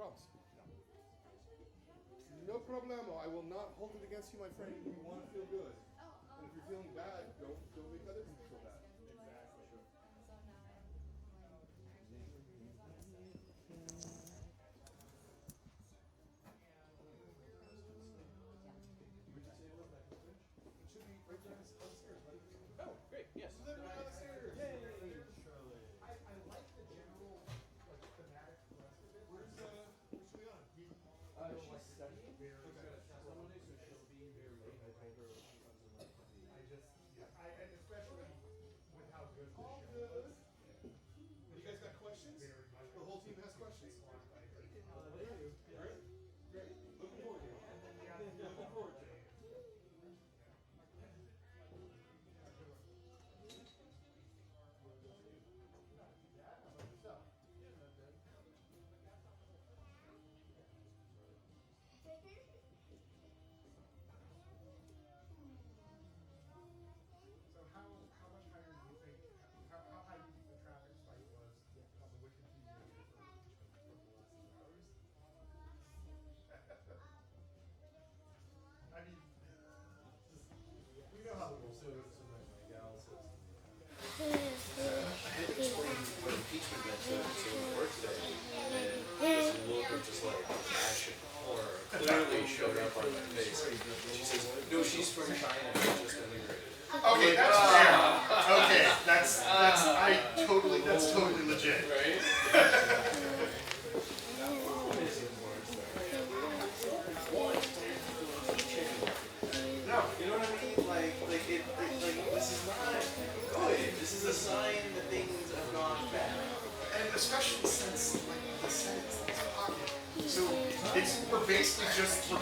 problems. No problemo. I will not hold it against you, my friend. You want to feel good. And if you're feeling bad, don't make other people feel bad. Exactly. It should be right downstairs, buddy. Oh, great. Yes. Literally downstairs. Yay. I like the general thematic rest of it. Where's Leon? She's studying. She's got a test on Monday, so she'll be very late. I told her she comes in late. And especially with how good the All show good. was. You guys got questions? Very much. The whole team has questions? They do. Great. Great. Looking forward to it. Looking forward to it. So how much higher do you think, how high do you think the traffic spike was on the Wicked TV for the last 2 hours? I mean, we know how the So my gal says, I had to explain what impeachment meant to work today. And this look of just like passion or clearly showed up on my face. She says, no, she's from China. She just immigrated. Okay, that's fair. Okay, that's totally legit. Right? No. You know what I mean? Like this is not good. This is a sign that things have gone bad. And especially since the Senate's in its pocket. So we're basically just a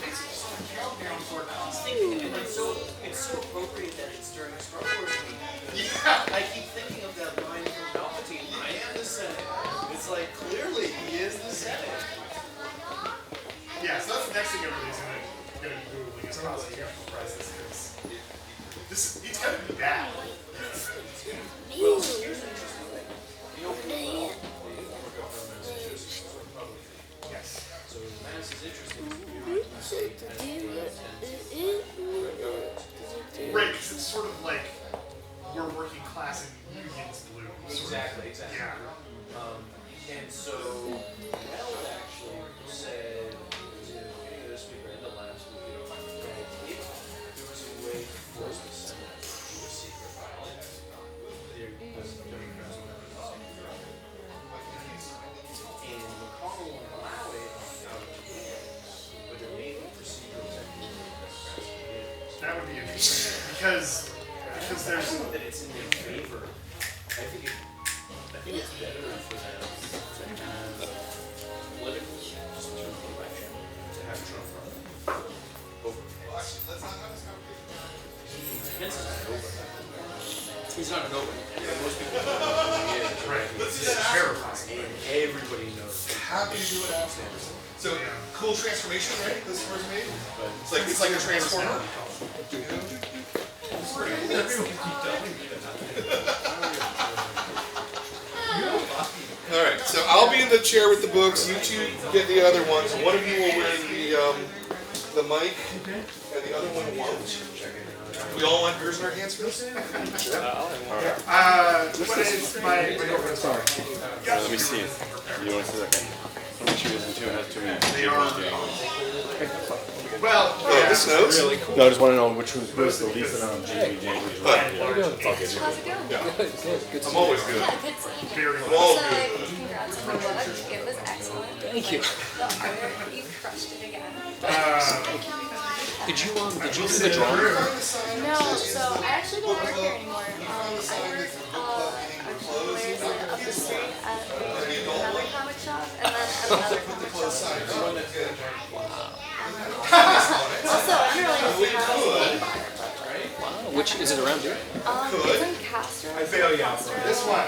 countdown for a constant. And it's so appropriate that it's during a Star Wars week. Yeah. I keep thinking of that line from Palpatine, I am the Senate. It's like, clearly, he is the Senate. Yeah, so that's the next thing everybody's gonna be Googling is constitutional crisis, because it's gonna be bad. Well, here's interesting. The open well, Massachusetts was Republican. Yes. So Mass is interesting. Right, because it's sort of like we're working class and unions blue. Exactly. Yeah. And so, Mel actually said to the beginning of this week or end of last week that if there was a way to force the Senate to do a secret ballot, there was Democrats and Republicans. And McConnell won't allow it out of the games, but there may be procedural techniques that Democrats can use. That would be interesting because there's That it's in their favor. I think it's better for them to have politically, just in terms of election, to have Trump run over Pence. Let's not have this conversation. Pence is not over. He's not an over. Most people don't know who he is. right. Let's do It's that terrifying. And everybody knows. Happy to do it afterwards. So, cool transformation, right? This was made. But It's like a transformer. All right, so I'll be in the chair with the books. You two get the other ones. One of you will wear the mic, and the other one won't. We all want yours in our hands for this? What is my girlfriend's sorry. Let me see. You want to see that? Make sure it doesn't has too many. They are. Well, Oh, this knows? Really cool. No, I just want to know which was the least amount of GBJ. How's it going? I'm always good. very I'm well. all So, good. congrats on the book. It was excellent. Thank you. The art, you crushed it again. Did you see the drawing? No, so I actually don't work here anymore. I work a couple ways up the street at another comic shop and then at another comic shop. Also, I'm really into comics. Wow, which is it around here? It's in Castro. I fail you out. This one.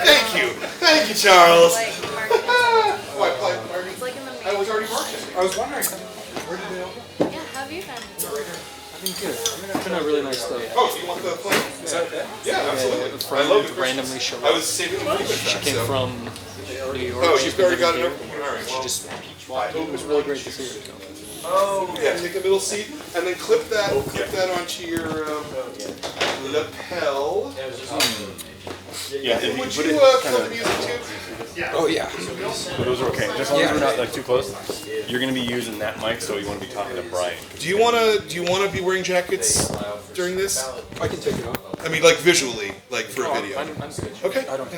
Thank you, Charles. Like, marketing. Oh, I applied for marketing. It's like in the I main. was already marketing. I was wondering, where did they open? Yeah, how have you been? I've been good. It's been a really nice day. Oh, you want the plane? Is that okay? Yeah, absolutely. I love it. Randomly showed I up. was saving the money with She that. came so. from New York. Oh, She's you've already been got it here. over? All right. Well, It was really great to see you. yeah, take a middle seat and then clip that onto your lapel. Yeah, and Would put you it kill the music too? Oh yeah. Those are okay. Just as long as we're not like too close. You're gonna be using that mic, so you want to be talking to Brian. Do you wanna be wearing jackets during this? I can take it off. I mean, like visually, like for a video. I'm good. Okay. I don't.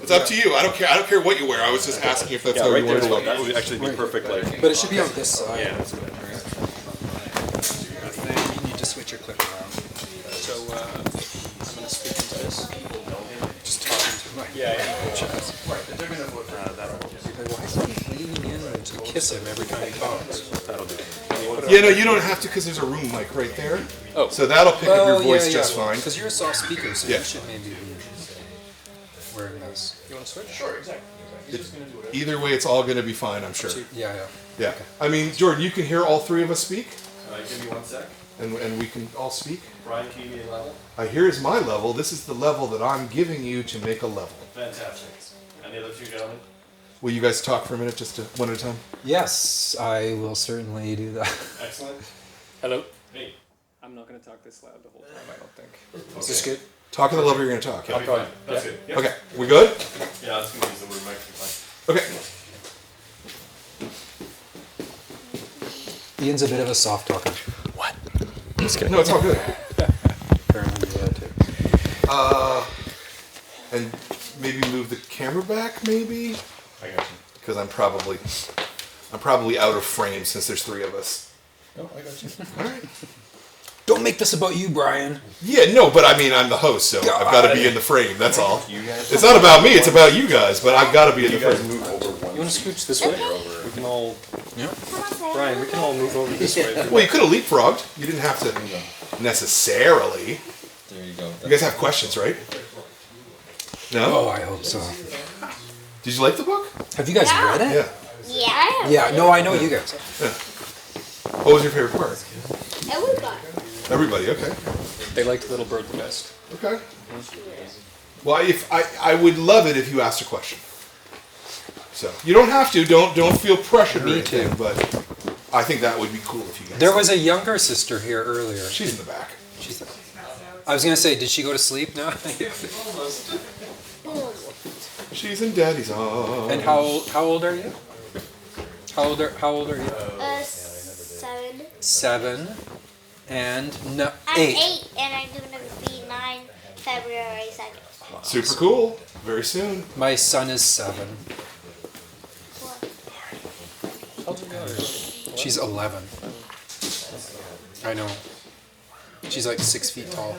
It's up to you. I don't care what you wear. I was just asking if that's how right you want there. to look. That would actually be perfect. Like. But it should be on this side. Yeah, that's good. You need to switch your clip around. So I'm going to speak into this. Just talking to my chest. Right, but they're gonna vote for that. Why is he leaning in to kiss him every time he talks? That'll do. Yeah, no, you don't have to because there's a room mic right there. Oh. So that'll pick up your voice just fine. Because you're a soft speaker, so Yeah. you should maybe be wearing this. You want to switch? Sure, exactly. He's just gonna do it. Either way, it's all going to be fine, I'm sure. Yeah, yeah. Yeah. I mean, Jordan, you can hear all three of us speak, Give me 1 sec. and we can all speak. Brian, can you give me a level? Here's my level. This is the level that I'm giving you to make a level. Fantastic. And the other two gentlemen? Will you guys talk for a minute, just one at a time? Yes, I will certainly do that. Excellent. Hello. Hey. I'm not going to talk this loud the whole time, I don't think. Is this good? Talk at the level you're going to talk. That'll be fine. That's good. Yep. Okay, we good? Yeah, I was gonna use the word microphone. Okay. Ian's a bit of a soft talker. No, it's all good. Apparently, you too. And maybe move the camera back, maybe? I got you. Because I'm probably out of frame since there's three of us. No, I got you. All right. Don't make this about you, Brian. Yeah, no, but I mean, I'm the host, so I've got to be in the frame. That's all. You guys. It's not about me. It's about you guys. But I've got to be in the You guys frame. move over one. You want to scooch this way? We can all. Yeah. Brian, we can all move over this way. Well, you could have leapfrogged. You didn't have to necessarily. There you go. You guys have questions, right? No. Oh, I hope so. Did you like the book? Have you guys read it? Yeah. Yeah, I have. Yeah, no, I know you guys. What was your favorite part? Everybody. Everybody. Okay. They liked Little Bird the best. Okay. Well, if I would love it if you asked a question. So you don't have to. Don't feel pressured or Me anything, too. but I think that would be cool if you guys. There was a younger sister here earlier. She's in the back. She's. I was gonna say, did she go to sleep now? She's in Daddy's arms. And how old are you? How old are you? 7. 7 and no, I'm 8. 8, and I'm gonna be 9 February 2nd. Super cool. Very soon. My son is 7. She's 11. I know. She's like 6 feet tall.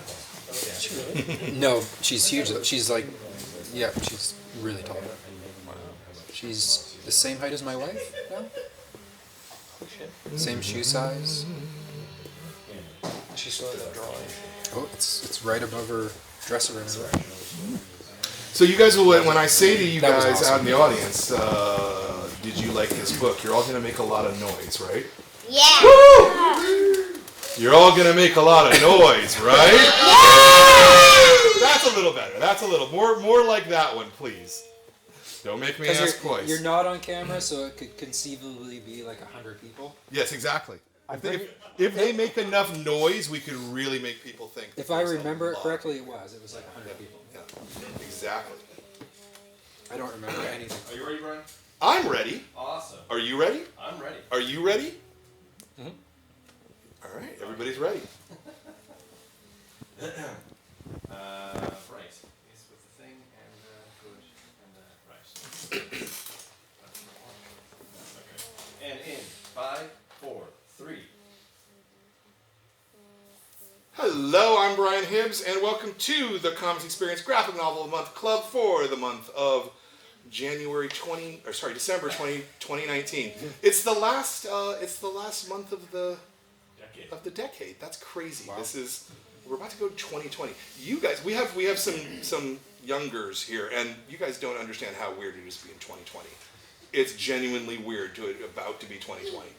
No, she's huge though. She's like, yeah, she's really tall. She's the same height as my wife now. Same shoe size. She saw that drawing. Oh, it's right above her dresser in her room. So you guys will, when I say to you That was guys awesome. out in the audience, did you like this book? You're all going to make a lot of noise, right? Yeah. You're all going to make a lot of noise, right? That's a little better. That's a little more like that one, please. Don't make me ask twice. You're not on camera, so it could conceivably be like 100 people. Yes, exactly. If they make enough noise, we could really make people think. If I remember it correctly, it was like 100 people. Yeah, exactly. I don't remember anything. Are you ready, Brian? I'm ready. Awesome. Are you ready? I'm ready. Are you ready? All right, everybody's ready. Right. Is with the thing and good and right. Okay. And in 5, 4, 3. Hello, I'm Brian Hibbs, and welcome to the Comix Experience Graphic Novel of the Month Club for the month of December 2019. It's the last month of the decade. That's crazy. Wow. We're about to go to 2020. You guys, we have some youngers here, and you guys don't understand how weird it is to be in 2020. It's genuinely weird about to be 2020.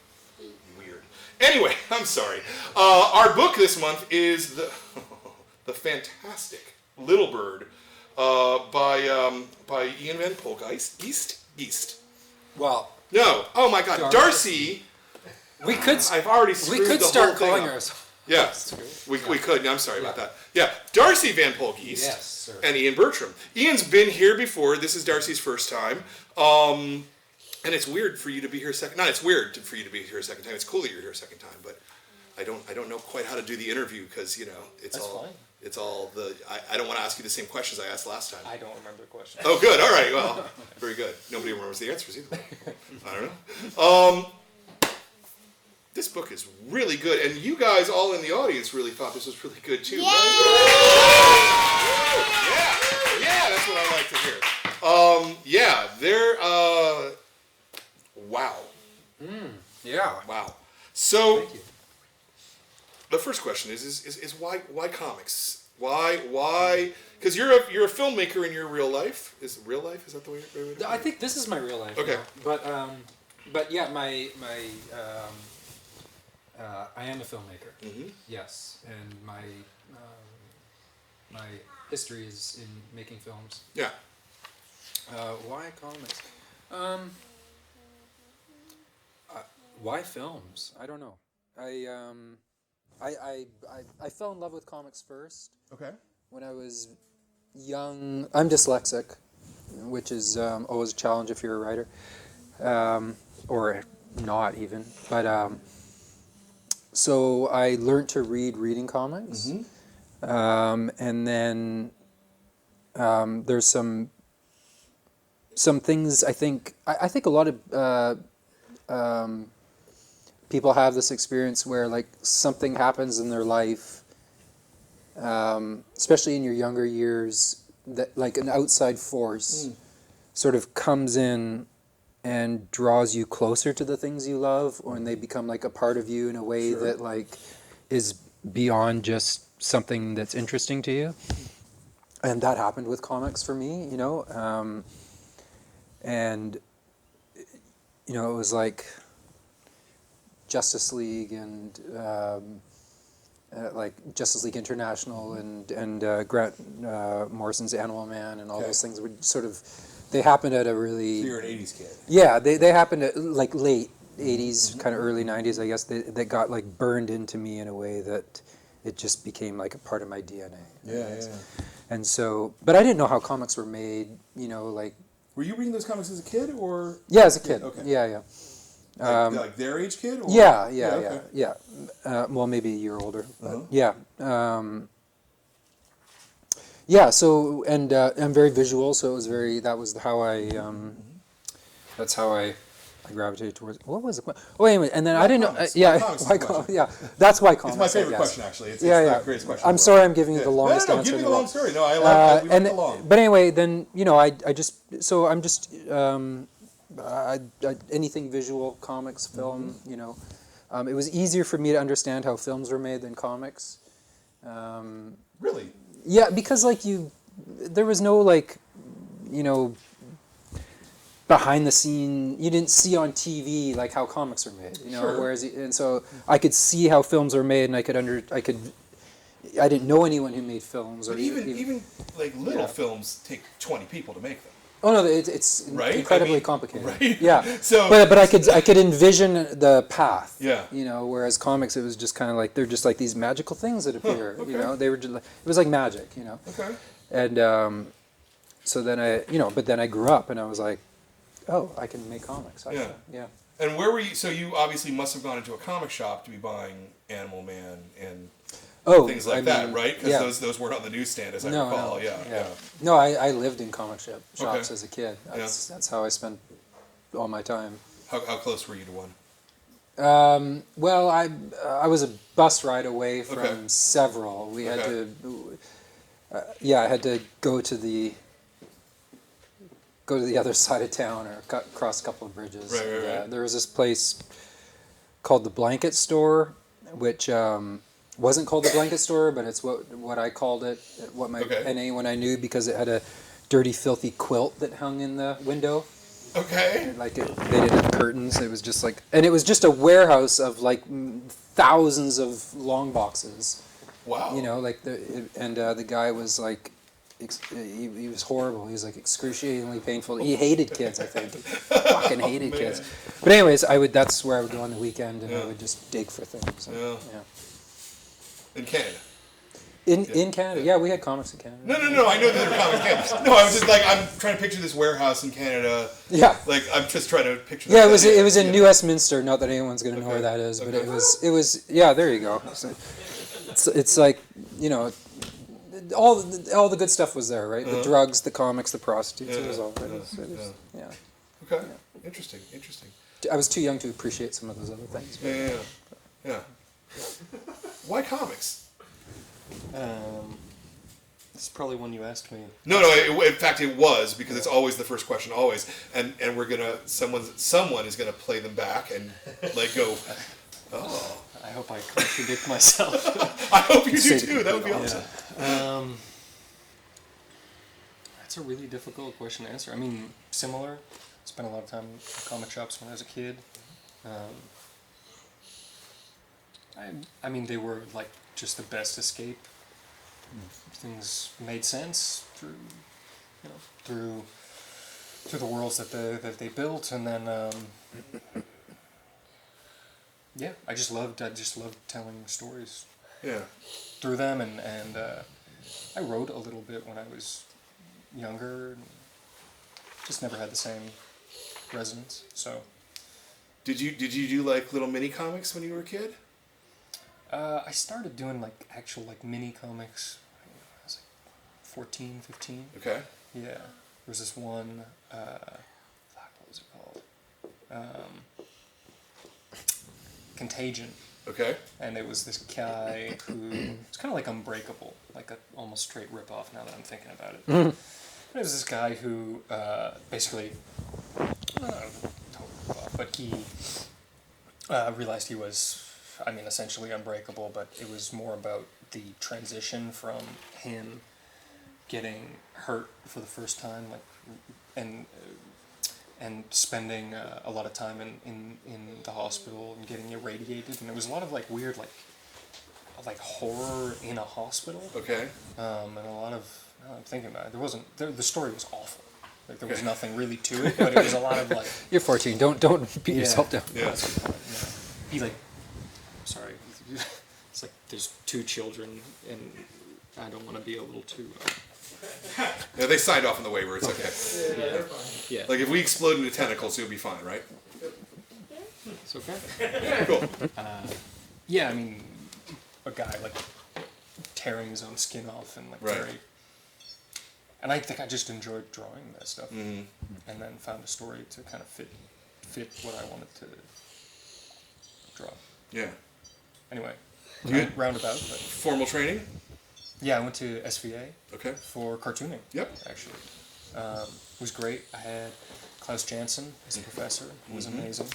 Weird. Anyway, I'm sorry. Our book this month is the fantastic Little Bird by Ian Van Poelgeest. East. Well, No. Oh my God, Darcy. We could. I've already screwed We could the start whole thing calling up. ourselves. Yeah, we could. I'm sorry about that. Yeah, Darcy Van Poelgeest Yes, sir. and Ian Bertram. Ian's been here before. This is Darcy's first time. And it's weird for you to be here second. Not it's weird for you to be here a second time. It's cool that you're here a second time, but I don't know quite how to do the interview because it's That's all fine. it's all the I don't want to ask you the same questions I asked last time. I don't remember the question. Oh, good. All right. Well, very good. Nobody remembers the answers either. I don't know. This book is really good, and you guys all in the audience really thought this was really good too, right? Yeah, that's what I like to hear. Yeah, they're wow, Yeah. wow. So Thank you. the first question is why comics? Why? Because you're a filmmaker in your real life. Is real life? Is that the way? I think this is my real life. Okay. now. But yeah, my I am a filmmaker. Mhm. Yes, and my history is in making films. Yeah. Why comics? Why films? I don't know. I fell in love with comics first Okay. when I was young. I'm dyslexic, which is always a challenge if you're a writer, or not even. But so I learned to read reading comics, and then there's some things I think a lot of people have this experience where like something happens in their life, especially in your younger years, that like an outside force sort of comes in and draws you closer to the things you love, or and they become like a part of you in a way that like is beyond just something that's interesting to you. And that happened with comics for me, and it was like Justice League and like Justice League International and Grant Morrison's Animal Man and all those things would sort of, they happened at a really... So you're an 80s kid. Yeah, they happened at like late 80s, kind of early 90s, I guess. They got like burned into me in a way that it just became like a part of my DNA. Yeah. And so, but I didn't know how comics were made, like... Were you reading those comics as a kid, or? Yeah, as a kid. Okay. Yeah. Like their age kid? Or? Yeah. Well, maybe a year older, but yeah. Yeah. So, and I'm very visual, so it was very. That was how I. That's how I gravitated towards. What was the? Oh, anyway, and then I didn't know. Comics? Yeah. Why comics? Yeah. That's why comics. It's my favorite I guess. question, actually. It's Yeah. the greatest question. I'm sorry, I'm giving you the longest No, answer. give me in the the long world. story. No, I like we like the long. But anyway, then I just so I'm just anything visual, comics, film. It was easier for me to understand how films were made than comics. Really? Yeah, because there was no behind the scene. You didn't see on TV like how comics are made. Sure. Whereas and so I could see how films are made, and I didn't know anyone who made films. But or even like little films take 20 people to make them. Oh no, it's Right? incredibly complicated. Right? Yeah. So- but I could envision the path. Yeah. Whereas comics, it was just kind of like they're just like these magical things that appear. Okay. They were just it was like magic. Okay. And so then but then I grew up and I was like, oh, I can make comics. Yeah. And where were you? So you obviously must have gone into a comic shop to be buying Animal Man and things like that, right? Because those weren't on the newsstand, as I recall. No, Yeah. No, I lived in comic shops Okay. as a kid. That's how I spent all my time. How close were you to one? Well, I was a bus ride away from Okay. several. We had Okay. to, I had to go to the other side of town or cross a couple of bridges. Right, And, right. there was this place called the Blanket Store, which wasn't called the Blanket Store, but it's what I called it, and anyone I knew, because it had a dirty, filthy quilt that hung in the window. Okay. They didn't have curtains. It was just and it was just a warehouse of thousands of long boxes. Wow. The guy was like, he was horrible. He was like excruciatingly painful. He hated kids, I think. Fucking hated kids. But anyways, that's where I would go on the weekend, and I would just dig for things. And, In Canada. In Canada, yeah, we had comics in Canada. No, I know that there are comics in Canada. No, I was just like, I'm trying to picture this warehouse in Canada. Yeah. Like, I'm just trying to picture Yeah, that. it was in New Westminster. Not that anyone's gonna know where that is, but it was. Yeah, there you go. It's like, you know, all the good stuff was there, right? The drugs, the comics, the prostitutes. It was all there. Yeah. Okay. Interesting. I was too young to appreciate some of those other things. Yeah. Why comics? This is probably one you asked me. No. In fact, it was, because it's always the first question, always, and we're gonna someone is gonna play them back and like go. Oh. I hope I contradict myself. I hope you do too. That would be awesome. That's a really difficult question to answer. I mean, similar. Spent a lot of time in comic shops when I was a kid. I mean, they were like just the best escape. Things made sense through the worlds that they built, and then I just loved telling stories. Yeah. Through them, and I wrote a little bit when I was younger. And just never had the same resonance. So. Did you do like little mini comics when you were a kid? I started doing like actual like mini comics. I was like 14, 15. Okay. Yeah. There was this one. What was it called? Contagion. Okay. And it was this guy who it's kind of like Unbreakable, like a almost straight rip-off. Now that I'm thinking about it. It was this guy who basically, but he realized he was, I mean, essentially unbreakable, but it was more about the transition from him getting hurt for the first time, like, and spending a lot of time in the hospital and getting irradiated, and there was a lot of like weird like horror in a hospital. Okay. And a lot of, now I'm thinking about it, the story was awful. Like there was nothing really to it, but it was a lot of like. You're 14. Don't beat yourself down. Yeah. He like, sorry, it's like there's 2 children, and I don't want to be a little too. Yeah, they signed off on the waiver. It's okay. Yeah. Like if we explode into tentacles, you'll be fine, right? It's okay. Cool. Yeah, I mean, a guy like tearing his own skin off and like very. And I think I just enjoyed drawing that stuff, and then found a story to kind of fit what I wanted to draw. Yeah. Anyway, Good. roundabout. But Formal training? yeah, I went to SVA Okay. for cartooning. Yep. Actually, it was great. I had Klaus Janson as a professor. It was amazing.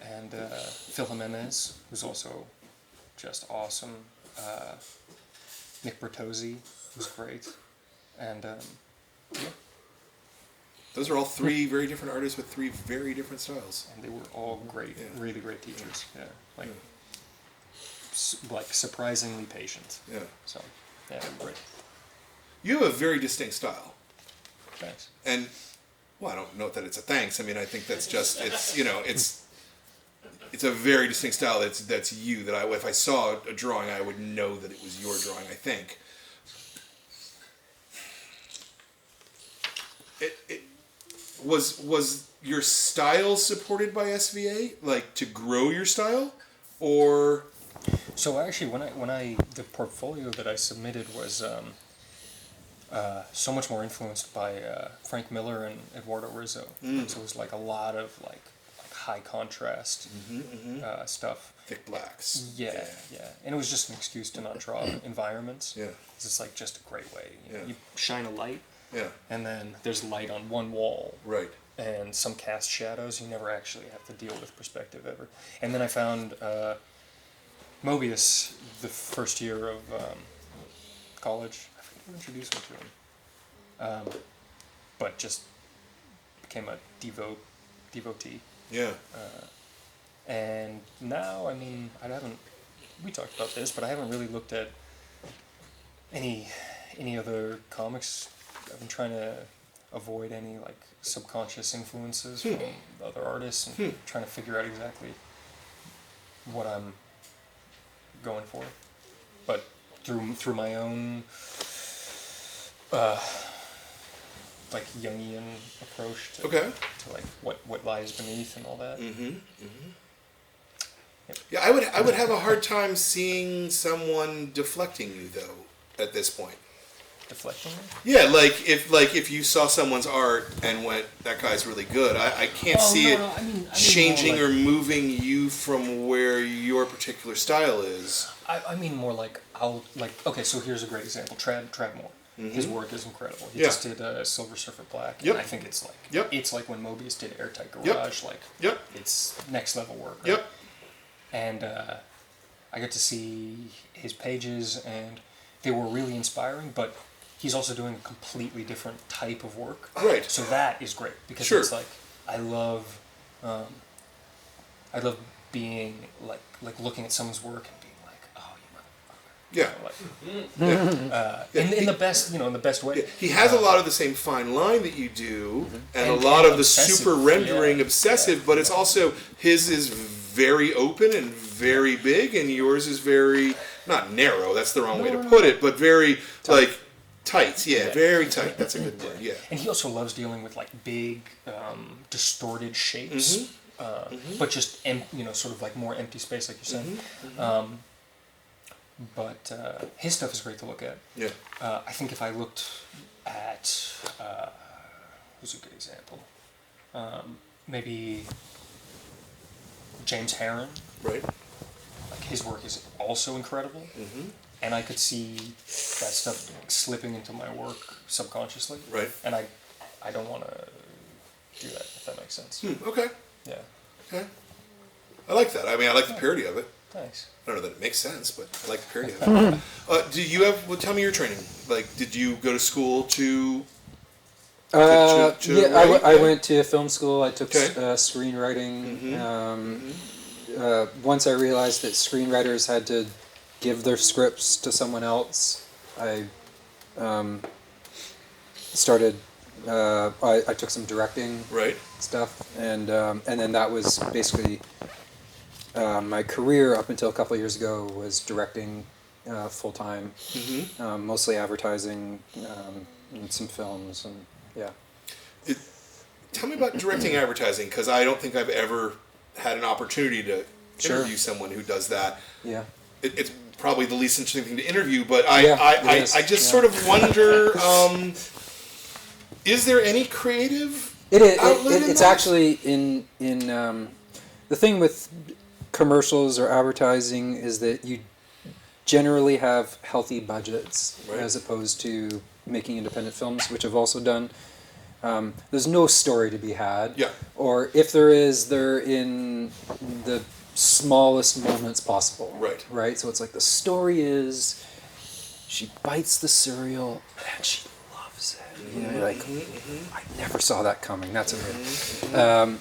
And Phil Jimenez was also just awesome. Nick Bertozzi was great, and Those are all 3 very different artists with 3 very different styles. and they were all great, really great teachers. Yeah, like like surprisingly patient. Yeah. So yeah, they were great. You have a very distinct style. Thanks. And, well, I don't know that it's a thanks. I mean, I think that's just, it's a very distinct style that's you, that if I saw a drawing, I would know that it was your drawing, I think. Was your style supported by SVA, like to grow your style, or? So actually, the portfolio that I submitted was so much more influenced by Frank Miller and Eduardo Rizzo. So it was like a lot of like high contrast stuff. Thick blacks. Yeah, and it was just an excuse to not draw environments. Yeah. It's like just a great way. Yeah. You shine a light. Yeah. And then there's light on one wall. Right. And some cast shadows. You never actually have to deal with perspective ever. And then I found Mobius the first year of college. I forget who introduced me to him. But just became a devotee. Yeah. And now, I mean, we talked about this, but I haven't really looked at Any other comics? I've been trying to avoid any like subconscious influences from other artists and trying to figure out exactly what I'm going for, but through my own like Jungian approach to like what lies beneath and all that. Yeah, I would have a hard time seeing someone deflecting you though at this point. Deflecting? Yeah, like if you saw someone's art and went, that guy's really good. I can't see it I mean changing more like, or moving you from where your particular style is. I mean more like okay, so here's a great example. Trav Moore. His work is incredible. He just did Silver Surfer Black. Yep. And I think it's like it's like when Mobius did Airtight Garage. It's next level work. Right? Yep. And I got to see his pages, and they were really inspiring. But he's also doing a completely different type of work. Right. So that is great because it's like I love being like looking at someone's work and being like, oh, you motherfucker. Yeah. In the best, in the best way. Yeah. He has a lot of the same fine line that you do, and a And lot of the obsessive, super rendering obsessive, but it's also, his is very open and very big, and yours is very, not narrow, that's the wrong way to put it, but very, like, tight. Yeah, very tight. That's a good word, yeah. And he also loves dealing with, like, big, distorted shapes, but just, sort of like more empty space, like you said. But his stuff is great to look at. Yeah. I think if I looked at, who's a good example? Maybe James Herron. Right. Like his work is also incredible, and I could see that stuff slipping into my work subconsciously. Right. And I don't want to do that, if that makes sense. Okay. Yeah. Okay. I like that. I mean, I like the parody of it. Thanks. I don't know that it makes sense, but I like the parody of it. Do you have? Well, tell me your training. Like, did you go to school to? I went to film school. I took screenwriting. Once I realized that screenwriters had to give their scripts to someone else, I started. I took some directing stuff, and then that was basically my career up until a couple of years ago was directing full time, mostly advertising, and some films, and yeah. Tell me about directing advertising, because I don't think I've ever had an opportunity to interview someone who does that. Yeah. It's probably the least interesting thing to interview, but I just sort of wonder, is there any creative outlet in it's that? actually in the thing with commercials or advertising is that you generally have healthy budgets as opposed to making independent films, which I've also done. There's no story to be had. Yeah. Or if there is, they're in the smallest moments possible. Right. Right? So it's like the story is she bites the cereal and she loves it. You know, you're like, I never saw that coming. That's amazing.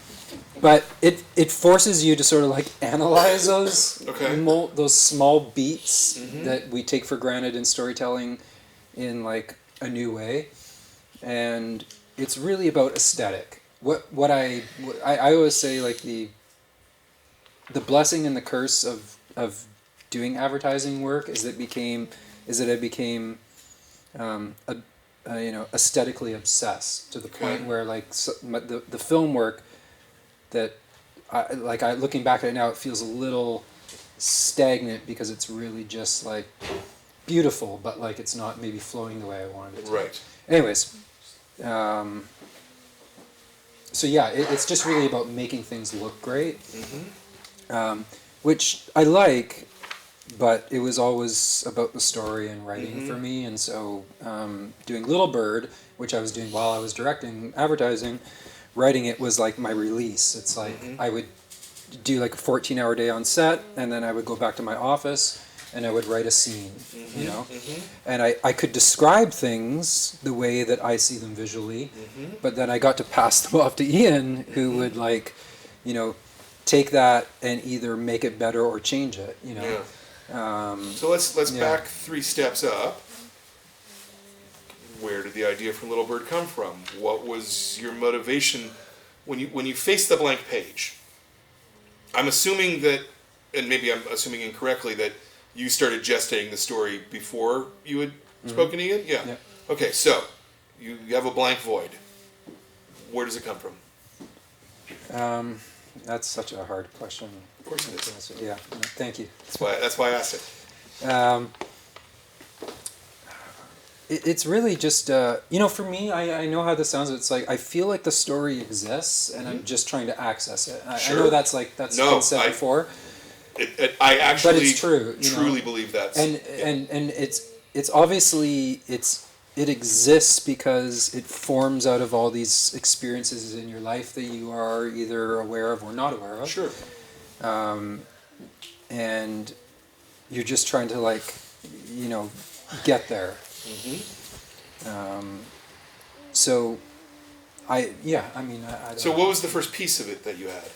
But it forces you to sort of like analyze those those small beats that we take for granted in storytelling in like a new way, and it's really about aesthetic. What I always say, like the blessing and the curse of doing advertising work is that I became aesthetically obsessed to the point where like the film work that I looking back at it now, it feels a little stagnant because it's really just like beautiful, but like it's not maybe flowing the way I wanted it to. Right. Anyways, so yeah, it's just really about making things look great, which I like, but it was always about the story and writing for me, and so doing Little Bird, which I was doing while I was directing advertising, writing it was like my release. It's like I would do like a 14-hour day on set, and then I would go back to my office and I would write a scene, and I could describe things the way that I see them visually, but then I got to pass them off to Ian, who would like, take that and either make it better or change it, So let's back 3 steps up. Where did the idea for Little Bird come from? What was your motivation when you faced the blank page? I'm assuming that, and maybe I'm assuming incorrectly, that you started gestating the story before you had spoken to Ian? Yeah. Yep. Okay, so you have a blank void. Where does it come from? That's such a hard question. Of course it is. Yeah, no, thank you. That's why I asked it. It's really just, for me, I know how this sounds. It's like, I feel like the story exists, and I'm just trying to access it. I know that's been said before. I actually but it's true, truly believe that. And it's obviously, it exists because it forms out of all these experiences in your life that you are either aware of or not aware of. Sure. And you're just trying to get there. So I don't So what was the first piece of it that you had?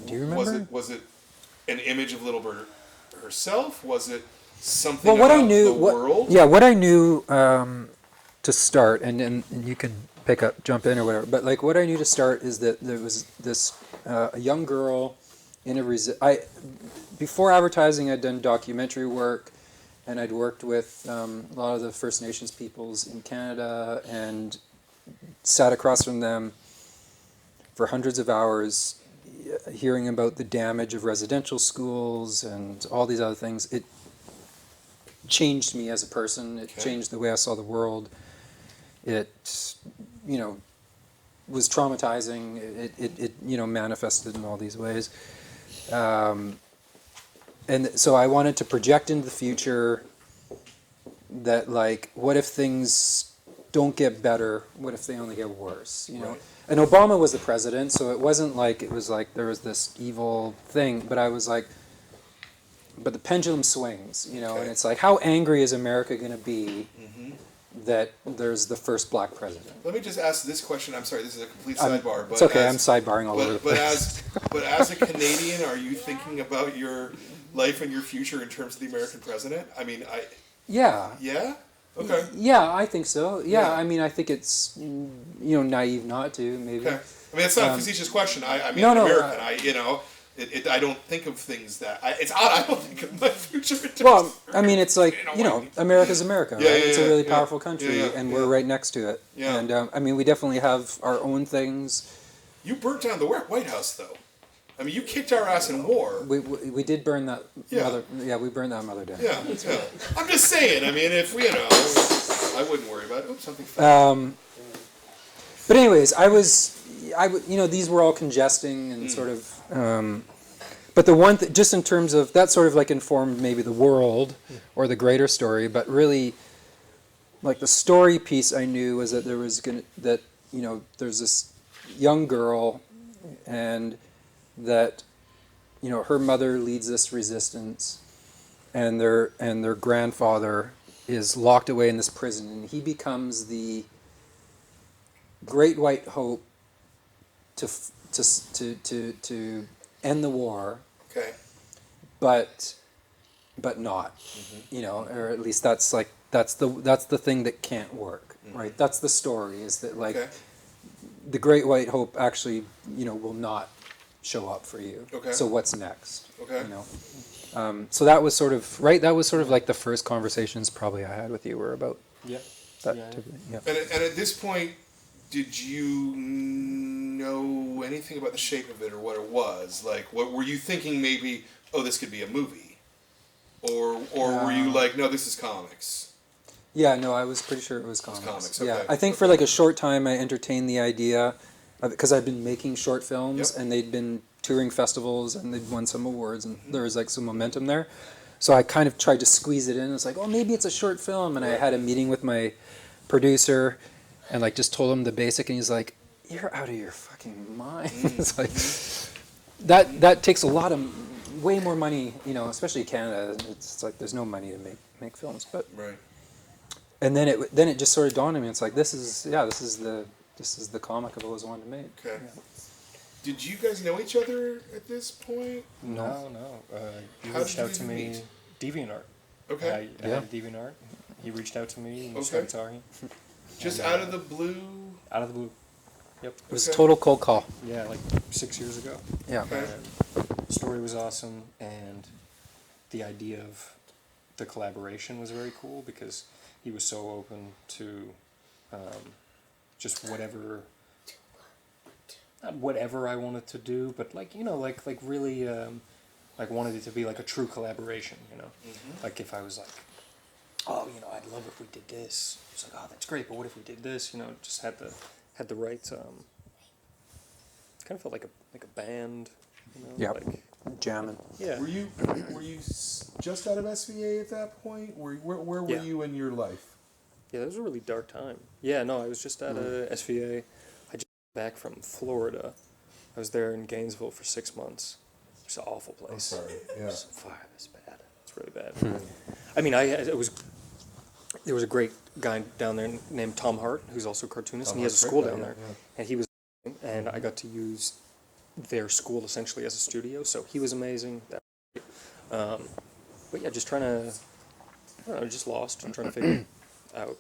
Do you remember? Was it an image of Little Bird herself? Was it something Well, what about I knew, the world? what I knew to start, and you can jump in or whatever. But what I knew to start is that there was this a young girl in a before advertising, I'd done documentary work, and I'd worked with a lot of the First Nations peoples in Canada, and sat across from them for hundreds of hours, hearing about the damage of residential schools and all these other things. It changed me as a person. It changed the way I saw the world. It, was traumatizing. It manifested in all these ways. And so I wanted to project into the future that, what if things don't get better? What if they only get worse? Right. And Obama was the president, so it wasn't there was this evil thing, but I was but the pendulum swings, and it's how angry is America going to be that there's the first black president? Let me just ask this question. I'm sorry, this is a complete sidebar. But it's okay, I'm sidebarring all over the place. But as a Canadian, are you thinking about your life and your future in terms of the American president? I mean, Yeah. Yeah? Okay. Yeah, I think so. Yeah. I mean, I think it's, naive not to, maybe. Okay. I mean, it's not a facetious question. I'm American. I don't think of things that... it's odd. I don't think of my future in terms Well, I mean, it's America's America, right? It's a really powerful country, and we're right next to it. Yeah. And, we definitely have our own things. You burnt down the White House, though. I mean, you kicked our ass in war. We did burn that mother... Yeah, we burned that mother down. Yeah. I'm just saying. I mean, if I wouldn't worry about it. Oops, something fell. But anyways, these were all congesting and sort of... but the one just in terms of... That sort of informed maybe the world or the greater story, but really, the story piece I knew was that there's this young girl, and that her mother leads this resistance, and their grandfather is locked away in this prison, and he becomes the great white hope to end the war. Okay. But not, or at least that's the thing that can't work, right? That's the story, is that the great white hope actually will not show up for you. Okay. So what's next? Okay. So that was sort of right. That was sort of the first conversations probably I had with you were about that. Yeah. Type of, yeah. And at this point, did you know anything about the shape of it or what it was? What were you thinking? Maybe, oh, this could be a movie, or were you no, this is comics? Yeah, no, I was pretty sure it was comics. Comics, okay. Yeah, I think for a short time I entertained the idea, because I'd been making short films, and they'd been touring festivals, and they'd won some awards, and there was some momentum there. So I kind of tried to squeeze it in. It's oh, maybe it's a short film, and I had a meeting with my producer, and just told him the basic, and he's like, "You're out of your fucking mind." It's that takes a lot of way more money, especially Canada. It's there's no money to make films, but right. And then it just sort of dawned on me. It's this is the comic I've always wanted to make. Okay. Yeah. Did you guys know each other at this point? No. You How reached did you out to even me, meet? DeviantArt. Okay. I had DeviantArt. he reached out to me and Okay. started talking. Just out of the blue. Out of the blue. Yep. It was a total cold call. Yeah, like 6 years ago. Yeah. Okay. And the story was awesome, and the idea of the collaboration was very cool because he was so open to just whatever, not whatever I wanted to do, but like really like wanted it to be like a true collaboration, Like if I was like, oh, I'd love if we did this. It's like, oh, that's great, but what if we did this? Just had the right. Kind of felt like a band. Yep. Like, Jamming. yeah. Were you just out of SVA at that point? Where were Yeah. you in your life? Yeah, that was a really dark time. Yeah, no, I was just at a SVA. I just got back from Florida. I was there in Gainesville for 6 months. It's an awful place. I'm sorry. Yeah. It's fire. It's bad. It's really bad. I mean, there was a great guy down there named Tom Hart, who's also a cartoonist, and he has a school down there. And he was, and I got to use their school essentially as a studio, so he was amazing. But yeah, just trying to, I don't know, just lost and trying to figure out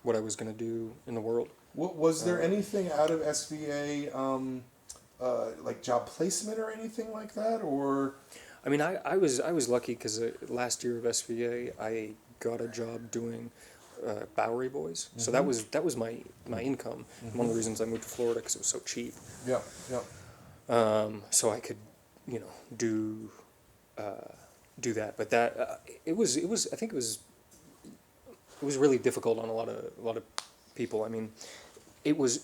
what I was going to do in the world. Was there anything out of SVA, like job placement or anything like that, or? I mean, I was lucky because last year of SVA I got a job doing Bowery Boys, so that was my income. One of the reasons I moved to Florida because it was so cheap. Yeah, yeah. So I could, do that. But that it was I think it was really difficult on a lot of people. I mean, it was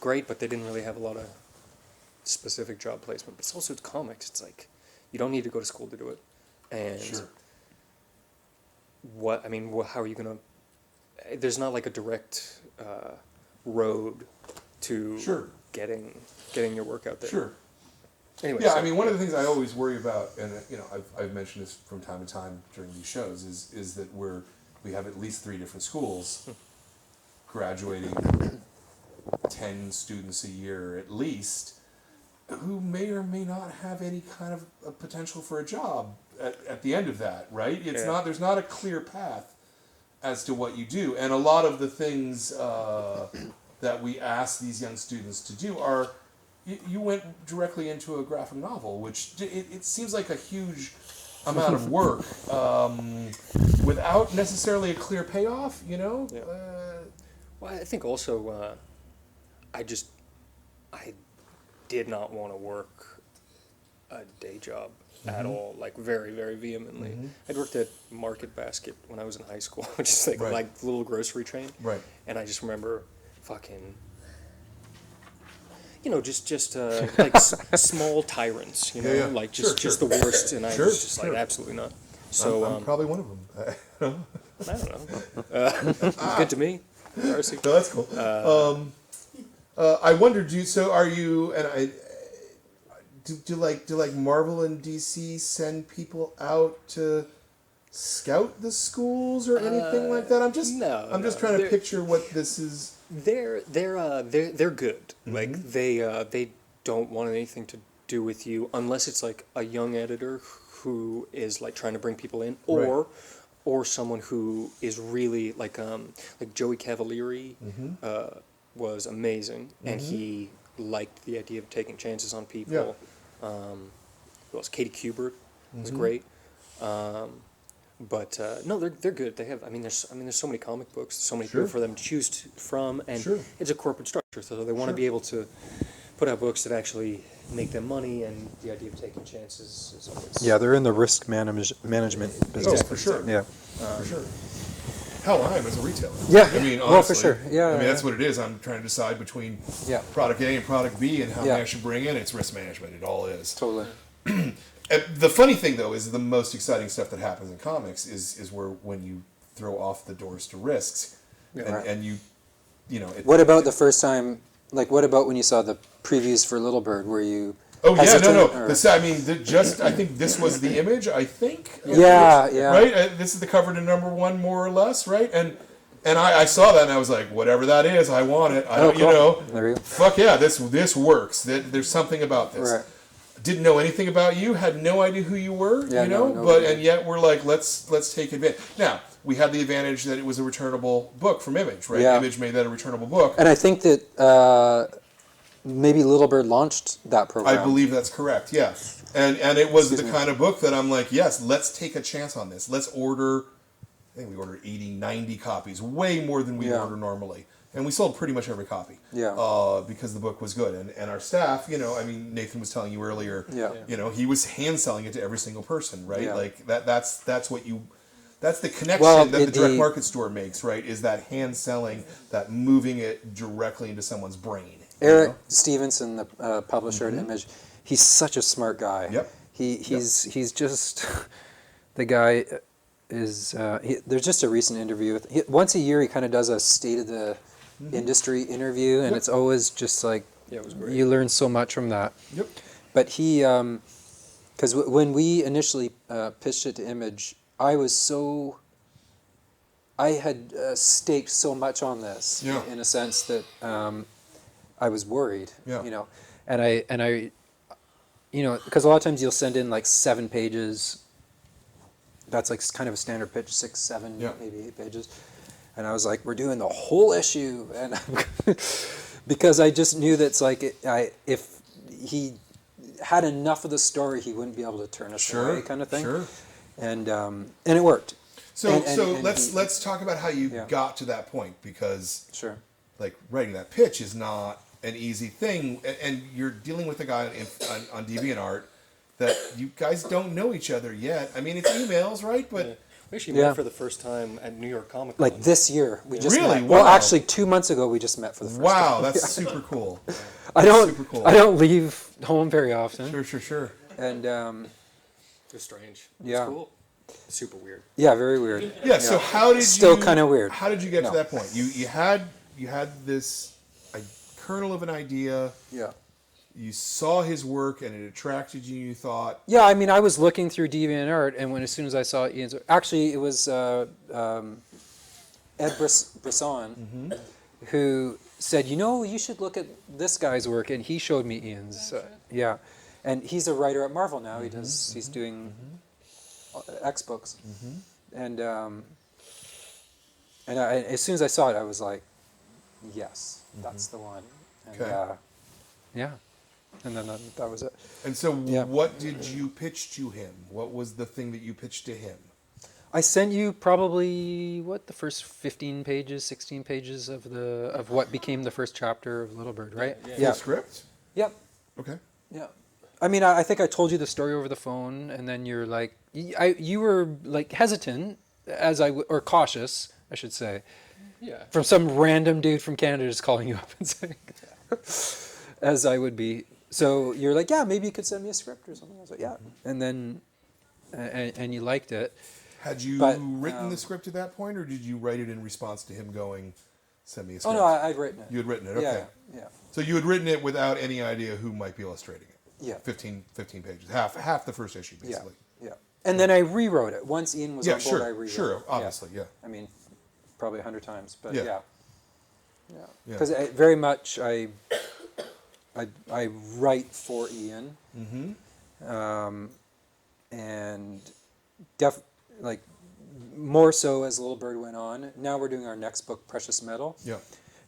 great, but they didn't really have a lot of specific job placement. But it's comics. It's like you don't need to go to school to do it. And Sure. how are you gonna? There's not like a direct road to Sure. getting your work out there. Sure. Anyway, Yeah, so- I mean, one of the things I always worry about, and I've mentioned this from time to time during these shows, is that we have at least 3 different schools graduating 10 students a year at least, who may or may not have any kind of a potential for a job at the end of that, right? It's Yeah. there's not a clear path as to what you do, and a lot of the things that we ask these young students to do are. You went directly into a graphic novel, which it seems like a huge amount of work without necessarily a clear payoff, Yeah. Well, I think also I did not want to work a day job at all, like very, very vehemently. I'd worked at Market Basket when I was in high school, which is like Right. like a little grocery chain. Right. And I just remember fucking, just like small tyrants, Yeah. like just Sure. the worst. And I Sure, was just sure. like, absolutely not. So I'm probably one of them. I don't know. Good to me, Darcy. No, that's cool. I wondered, are you, and I, do like Marvel and DC send people out to scout the schools or anything like that? I'm just trying to They're- picture what this is. They're good. Like they don't want anything to do with you unless it's like a young editor who is like trying to bring people in, or someone who is really like Joey Cavalieri was amazing, and he liked the idea of taking chances on people. Who else? Katie Kubert was great. But no, they're good. They have. There's so many comic books, so many Sure. people for them to choose from, and Sure. it's a corporate structure, so they want to be able to put out books that actually make them money, and the idea of taking chances is always. Yeah, they're in the risk management business. for sure. Yeah. For sure. Hell, I am as a retailer. Yeah. I mean, honestly, Well, for sure. Yeah, I mean, that's yeah. what it is. I'm trying to decide between Yeah. product A and product B and how Yeah. many I should bring in. It's risk management. It all is. Totally. The funny thing, though, is the most exciting stuff that happens in comics is when you throw off the doors to risks, Right. and you know. What about the first time? Like, what about when you saw the previews for Little Bird? Were you? Oh yeah, hesitant, no. or- I think this was the image. I think. Yeah, yeah. Right. This is the cover to #1, more or less. Right. And I saw that and I was like, whatever that is, I want it. I don't, cool. There you go. Fuck yeah, this works. There's something about this. Right. didn't know anything about you, had no idea who you were, Yeah, you know, no but idea. and yet we're like, let's take advantage. Now, we had the advantage that it was a returnable book from Image, right? Yeah. Image made that a returnable book. And I think that maybe Little Bird launched that program. I believe that's correct, yeah. And it was Excuse the me. kind of book that I'm like, yes, let's take a chance on this. Let's order, I think we ordered 80, 90 copies, way more than we Yeah. order normally. And we sold pretty much every copy. Yeah. Because the book was good. And our staff, you know, I mean, Nathan was telling you earlier, Yeah. you know, he was hand selling it to every single person, right? Yeah. Like that's the connection Well, that the direct market store makes, right? Is that hand selling, that moving it directly into someone's brain. Eric you know? Stevenson, the publisher at Image, he's such a smart guy. Yep. He's just the guy is. There's just a recent interview with. Once a year, he kind of does a state of the industry interview, and it's always just like Yeah, it was great. you learn so much from that. Yep. But he, because when we initially pitched it to Image, I had staked so much on this, Yeah. in a sense that I was worried, Yeah. you know, and I, you know, because a lot of times you'll send in like 7 pages. That's like kind of a standard pitch, 6, 7, Yeah. maybe 8 pages, and I was like, we're doing the whole issue, and because I just knew that it's like if he had enough of the story, he wouldn't be able to turn us away, kind of thing. Sure. And it worked. So And let's talk about how you Yeah. got to that point, because Sure. like writing that pitch is not an easy thing, and you're dealing with a guy on DeviantArt that you guys don't know each other yet. I mean, it's emails, right? But We actually Yeah. met for the first time at New York Comic Con. Like this year, we just Really? met. Well, Wow. actually, 2 months ago, we just met for the first wow, time. that's super cool. I don't. super cool. I don't leave home very often. Sure. And It was strange. It Yeah. was cool. Super weird. yeah, very weird. Yeah. So how did Still you? kinda weird. How did you get No. to that point? You had this kernel of an idea. Yeah. You saw his work and it attracted you. You thought, Yeah, I mean, I was looking through DeviantArt, and as soon as I saw Ian's, actually, it was Ed Brisson who said, you know, you should look at this guy's work, and he showed me Ian's. Yeah, and he's a writer at Marvel now. He's doing X books, and as soon as I saw it, I was like, yes, that's the one. And, Okay. yeah, and then that was it. and so Yeah. what did you pitch to him? What was the thing that you pitched to him? I sent you probably the first 15 pages, 16 pages of what became the first chapter of Little Bird, right? Full script? Yep. Okay. Yeah. I mean, I think I told you the story over the phone, and then you're like, you were like hesitant, or cautious, I should say, Yeah. from some random dude from Canada just calling you up and saying, as I would be. So you're like, yeah, maybe you could send me a script or something. I was like, yeah, and then, and you liked it. Had you But, written the script at that point, or did you write it in response to him going, send me a Oh script? no, I'd written it. You had written it, okay. Yeah. So you had written it without any idea who might be illustrating it? Yeah. 15 pages. Half the first issue, Yeah. basically. Yeah. And then I rewrote it. Once Ian was Yeah, on board, I sure. rewrote Sure, it. obviously, yeah. I mean, probably 100 times, but Yeah. yeah. Yeah. Because very much I write for Ian. And like more so as Little Bird went on. Now we're doing our next book, Precious Metal. Yeah.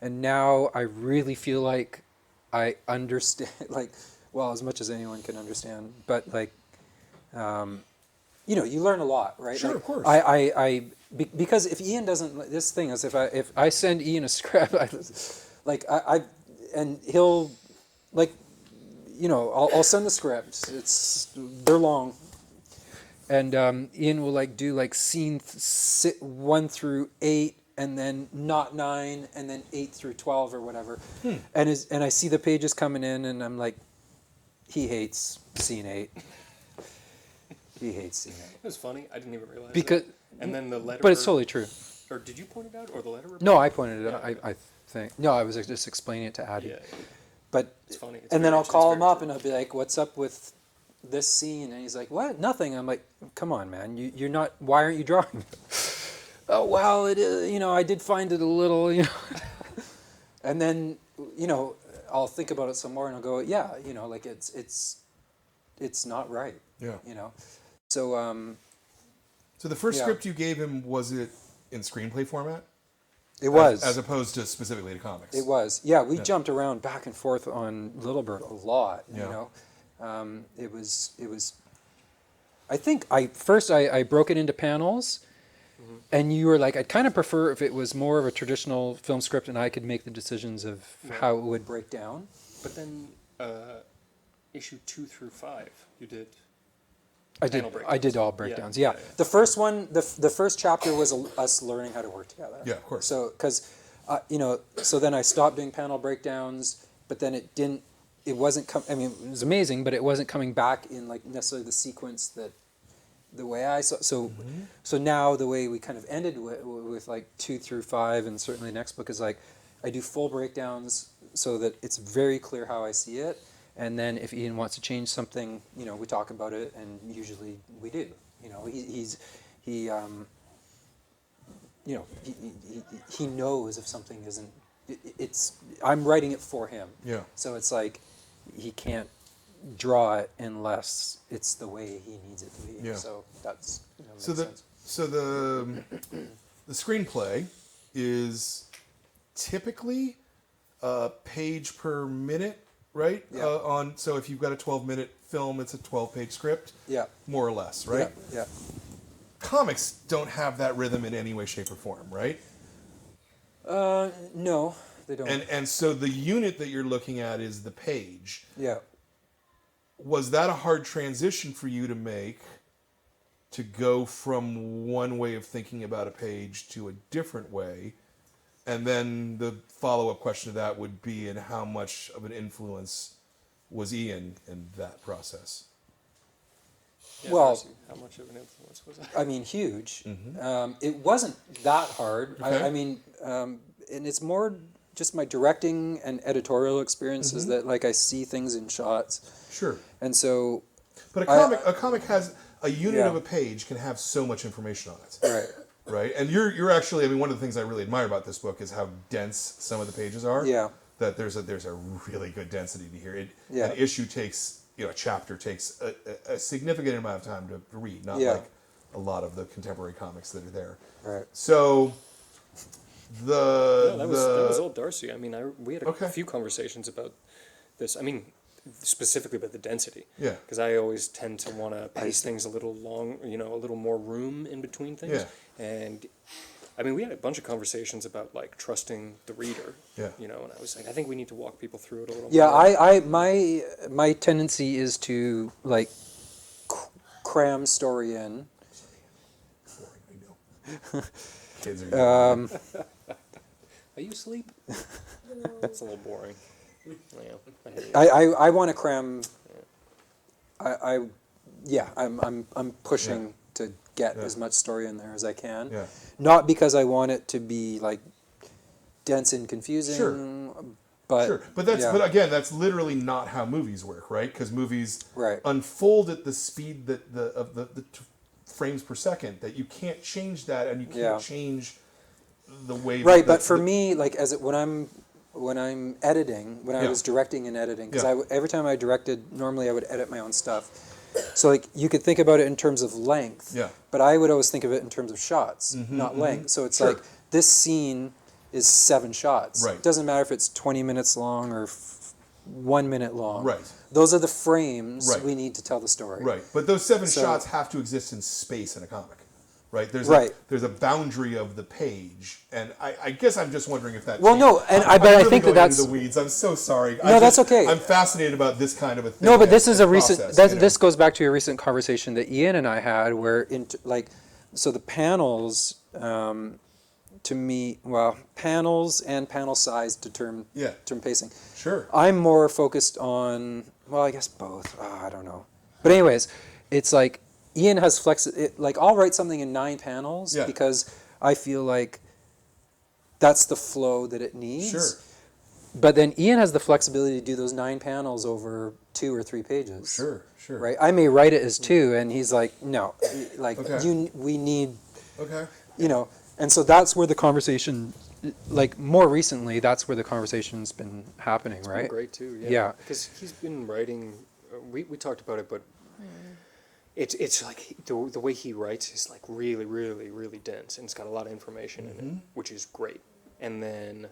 And now I really feel like I understand, like, well, as much as anyone can understand, but like, you know, you learn a lot, right? Sure, like, of course. Because if Ian doesn't, this thing is, if I send Ian a script, and he'll, like, you know, I'll send the scripts. They're long. And Ian will like do like scene 1 through 8, and then not 9, and then 8 through 12 or whatever. And I see the pages coming in, and I'm like, he hates scene 8. He hates scene 8. It was funny. I didn't even realize Because, it. And then the letter. but it's totally true. Or did you point it out, or the letter? No, I pointed it out. Yeah. I think. No, I was just explaining it to Addie. Yeah. But It's funny. It's and then very I'll call him transparent. up and I'll be like, "What's up with this scene?" And he's like, "What? Nothing." I'm like, "Come on, man. You're not. Why aren't you drawing?" Oh well, it is. You know, I did find it a little. You know. And then, you know, I'll think about it some more and I'll go, "Yeah, you know, like it's it's not right. Yeah. You know, so So the first Yeah. script you gave him, was it in screenplay format? it was. As opposed to specifically to comics. It was. Yeah, we Yeah. jumped around back and forth on Little Bird a lot. Yeah. You know, it was. I think I broke it into panels, and you were like, I'd kind of prefer if it was more of a traditional film script, and I could make the decisions of how it would break down. But then issue 2 through 5, you did. I did. Panel I did all breakdowns. Yeah. The first one, the first chapter was us learning how to work together. Yeah, of course. So, because, you know, so then I stopped doing panel breakdowns, but then it didn't. It wasn't. I mean, it was amazing, but it wasn't coming back in like necessarily the sequence that the way I saw. So, so now the way we kind of ended with like 2 through 5, and certainly the next book is like, I do full breakdowns so that it's very clear how I see it. And then if Ian wants to change something, you know, we talk about it, and usually we do. You know, you know, he knows if something isn't. It's I'm writing it for him. Yeah. So it's like he can't draw it unless it's the way he needs it to be. Yeah. So that's makes So the sense. so the screenplay is typically a page per minute, right? Yeah. So if you've got a 12-minute film, it's a 12-page script, Yeah. more or less, right? Yeah. Comics don't have that rhythm in any way, shape, or form, right? No, they don't. And so the unit that you're looking at is the page. Yeah. Was that a hard transition for you to make, to go from one way of thinking about a page to a different way? And then the follow-up question to that would be, and how much of an influence was Ian in that process? Yeah, Well- Darcy, how much of an influence was that? I mean, huge. It wasn't that hard. Okay. I mean, and it's more just my directing and editorial experiences that, like, I see things in shots, Sure. and so But I- a comic has a unit Yeah. of a page can have so much information on it. right, Right? And you're actually, I mean, one of the things I really admire about this book is how dense some of the pages are. Yeah. That there's a really good density to here. Yeah. An issue takes, a chapter takes a significant amount of time to read, not Yeah. like a lot of the contemporary comics that are there. right. So No, that was all Darcy. I mean, we had a Okay. few conversations about this. I mean, specifically about the density. Yeah. Because I always tend to want to pace things a little long, a little more room in between things. Yeah. And I mean, we had a bunch of conversations about like trusting the reader. Yeah. And I was like, I think we need to walk people through it a little Yeah, more. my tendency is to like cram story in. Kids are Are you asleep? That's a little boring. Yeah, I hear you. I want to cram. I'm pushing to get Yeah. as much story in there as I can. Yeah. Not because I want it to be like dense and confusing. Sure. But Sure, but again, that's literally not how movies work, right? Because movies Right. unfold at the speed that of the frames per second, that you can't change that, and you can't Yeah. change the way. Right, that but for me, like when I'm editing, when I Yeah. was directing and editing, because Yeah. every time I directed, normally I would edit my own stuff. So like you could think about it in terms of length, Yeah. but I would always think of it in terms of shots, not length. So it's Sure. like this scene is 7 shots. Right. It doesn't matter if it's 20 minutes long or 1 minute long. Right. Those are the frames Right. we need to tell the story. Right, but those 7 So- shots have to exist in space in a comic, right? Right. There's a boundary of the page, and I guess I'm just wondering if that. Well, changed. no, and I'm but I really think going that's into the weeds. I'm so sorry. No, that's okay. I'm fascinated about this kind of a thing. No, but this is a process, recent. This goes back to a recent conversation that Ian and I had, where so the panels, to me, well, panels and panel size determine pacing. Sure. I'm more focused on, well, I guess both. I don't know, but anyways, it's like Ian has like I'll write something in 9 panels because I feel like that's the flow that it needs. Sure. But then Ian has the flexibility to do those 9 panels over 2 or 3 pages. Sure. Right? I may write it as 2, and he's like, no, like Okay. we need, Okay. and so that's where the conversation, like more recently, that's where the conversation's been happening, right? Great too. Yeah. Because he's been writing we talked about it, but it's like the way he writes is like really, really, really dense, and it's got a lot of information in it, which is great. And then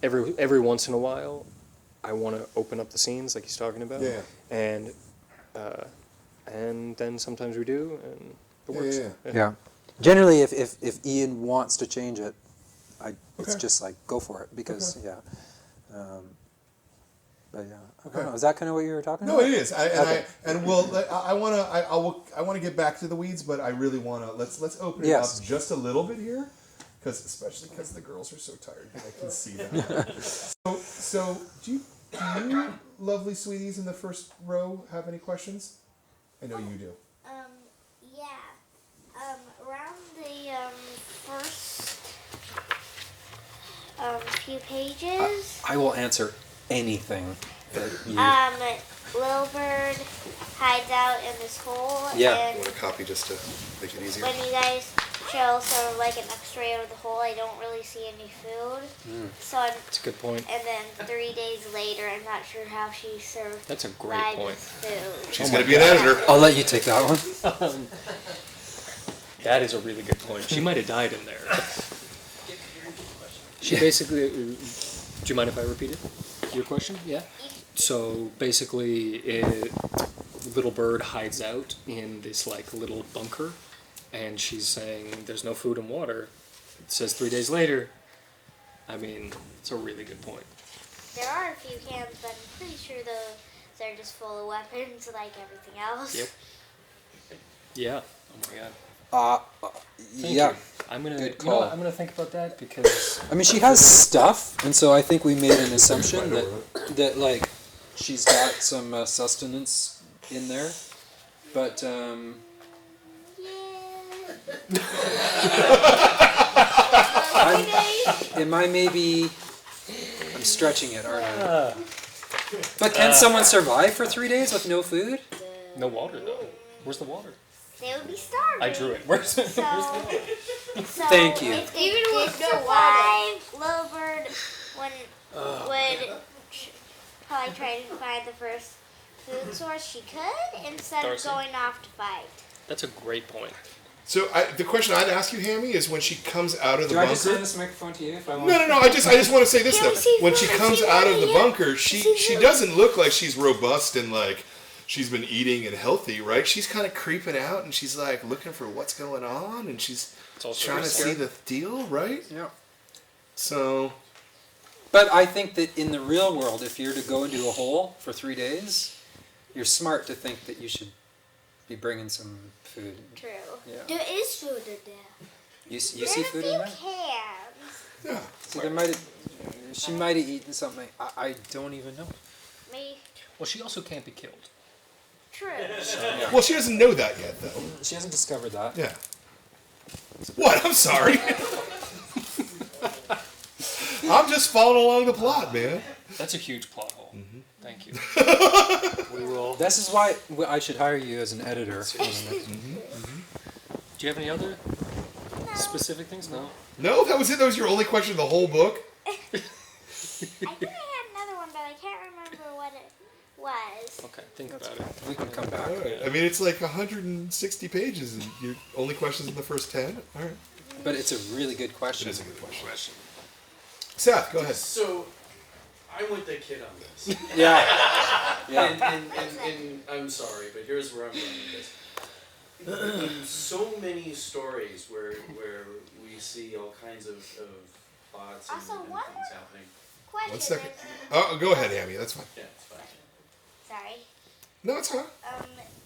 every once in a while, I want to open up the scenes like he's talking about. Yeah. And then sometimes we do, and it works. Yeah. Generally, if Ian wants to change it, it's Okay. just like go for it because but yeah. I Okay. don't know. Is that kind of what you were talking No, about? it is. Okay. I want to get back to the weeds, but I really want to let's open it Yes. up just a little bit here, especially because the girls are so tired. I can see that. so do you lovely sweeties in the first row have any questions? I know you do. Yeah. Around the first few pages, I will answer anything that you. Little Bird hides out in this hole, Yeah. I and want a copy just to make it easier. when you guys show sort of like an X-ray of the hole, I don't really see any food. So I'm, That's a good point. and then 3 days later, I'm not sure how she survived That's a great point. food. She's going to be an editor. I'll let you take that one. That is a really good point. She might have died in there. She basically. Do you mind if I repeat it? Your question? Yeah. So basically, Little Bird hides out in this like little bunker, and she's saying there's no food and water. It says 3 days later. I mean, it's a really good point. There are a few cans, but I'm pretty sure they're just full of weapons like everything else. Yep. Yeah. Oh my god. Thank Yeah. you. I'm gonna. Good You know call. what? I'm gonna think about that because. I mean, she has stuff, and so I think we made an assumption that like she's got some sustenance in there, but am I maybe? I'm stretching it, aren't I? But can someone survive for 3 days with no food? No water though. Where's the water? They would be starving. I drew it. Where's the So, water? so Thank you. If they even did survive, Little Bird would probably try to find the first food source she could instead Darcy? of going off to fight. That's a great point. So the question I'd ask you, Hammy, is when she comes out of the Do I just bunker. hand this microphone to you if I want? No. I just want to say this Can we though. see When food? she comes See out food? of the Yeah. bunker, she doesn't look like she's robust and like she's been eating and healthy, right? She's kind of creeping out and she's like looking for what's going on and she's It's also trying to see risky. the deal, right? Yeah. So But I think that in the real world, if you're to go into a hole for 3 days, you're smart to think that you should be bringing some food. True. Yeah. There is food in there. You see There's food a in few there? cans. yeah. See, there might have. She might have eaten something. I don't even know. Me. Well, she also can't be killed. True. Well, she doesn't know that yet, though. She hasn't discovered that. Yeah. What? I'm sorry. I'm just following along the plot, man. That's a huge plot hole. Thank you. We will. This is why I should hire you as an editor. Do you have any other specific things? No. No, that was it. That was your only question of the whole book. I think I had another one, but I can't remember what it was. Okay, think about it. We can come back. All right. I mean, it's like 160 pages, and your only questions in the first 10. All right. But it's a really good question. It is a good question. Seth, go ahead. So, I'm with the kid on this. Yeah. Yeah. And I'm sorry, but here's where I'm going with this. So many stories where we see all kinds of plots and, Also, and one things more- happening. Question. 1 second. is- Oh, go ahead, Amy. That's fine. Yeah, it's fine. Sorry. No, it's fine.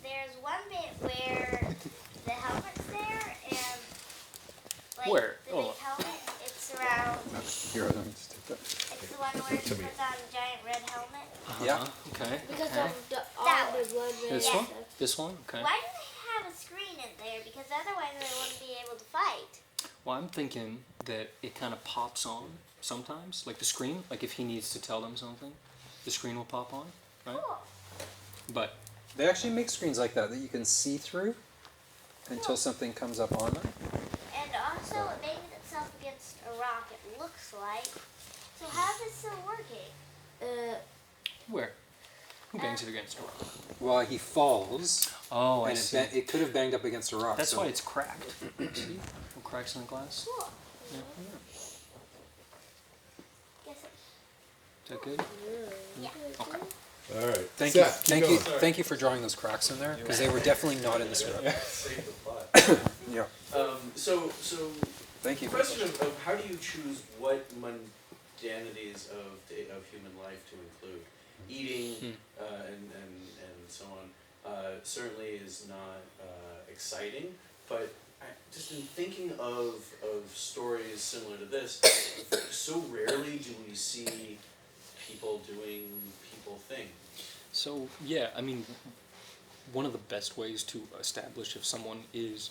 There's one bit where the helmet's there and like Where? the Oh. big helmet, it's around. Here, let me just take that. It's the one where he To me. puts on a giant red helmet. Yeah. Okay. Because Okay. That one. This Yeah. one? This one? Okay. Why do they have a screen in there? Because otherwise they wouldn't be able to fight. Well, I'm thinking that it kind of pops on sometimes, like the screen. Like if he needs to tell them something, the screen will pop on, right? Cool. But They actually make screens like that you can see through until something comes up on them. And also it banged itself against a rock, it looks like. So how is it still working? where? Who bangs it against a rock? Well, he falls, Oh, I and see. it could have banged up against a rock. That's so. why it's cracked. See? Little cracks in the glass. Cool. Yeah. Guess Is that good? Yeah. Okay. All right. Thank you, Seth, keep going. thank you for drawing those cracks in there because they were definitely not in the script. Save the plot. Yeah. So Thank you. question of how do you choose what mundanities of human life to include? Eating and so on certainly is not exciting, but just in thinking of stories similar to this, so rarely do we see people doing people things. So, yeah, I mean, one of the best ways to establish if someone is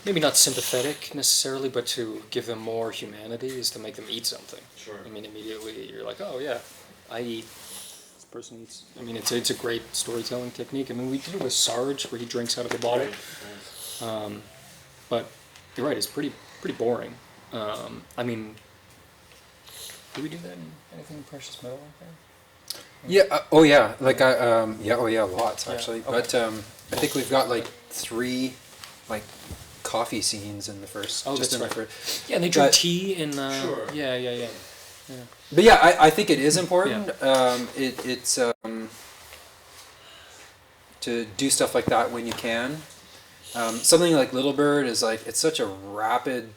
maybe not sympathetic necessarily, but to give them more humanity is to make them eat something. Sure. I mean, immediately you're like, oh, yeah, I eat. This person eats. I mean, it's a great storytelling technique. I mean, we did it with Sarge, where he drinks out of the bottle. Right. But you're right, it's pretty boring. I mean, do we do that in anything in Precious Metal like that? Yeah. Oh yeah. Like yeah. Oh yeah. Lots Yeah, actually. okay. But I think we've got like 3 like coffee scenes in the first. Oh, just that's in the right. first. Yeah, and they drink But- tea and Sure. yeah. But yeah, I think it is important. It's to do stuff like that when you can. Something like Little Bird is like it's such a rapid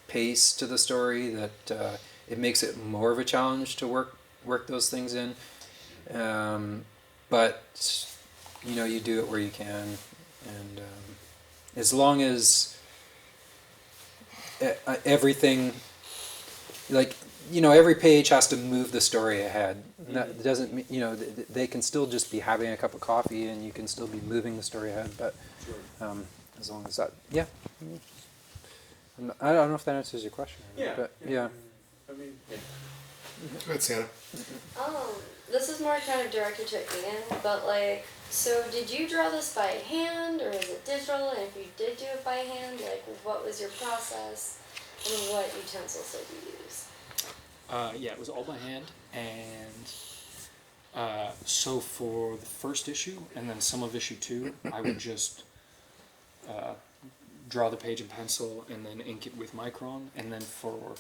pace to the story that it makes it more of a challenge to work those things in. But you do it where you can, and as long as everything, like every page has to move the story ahead. That doesn't mean they can still just be having a cup of coffee, and you can still be moving the story ahead. But as long as that, yeah. I don't know if that answers your question. Yeah. But yeah. I mean, yeah. Go ahead, Santa. This is more kind of directed to Ian, but like, so did you draw this by hand or is it digital? And if you did do it by hand, like, what was your process and what utensils did you use? Yeah, it was all by hand, and so for the first issue and then some of issue 2, I would just draw the page in pencil and then ink it with Micron, and then for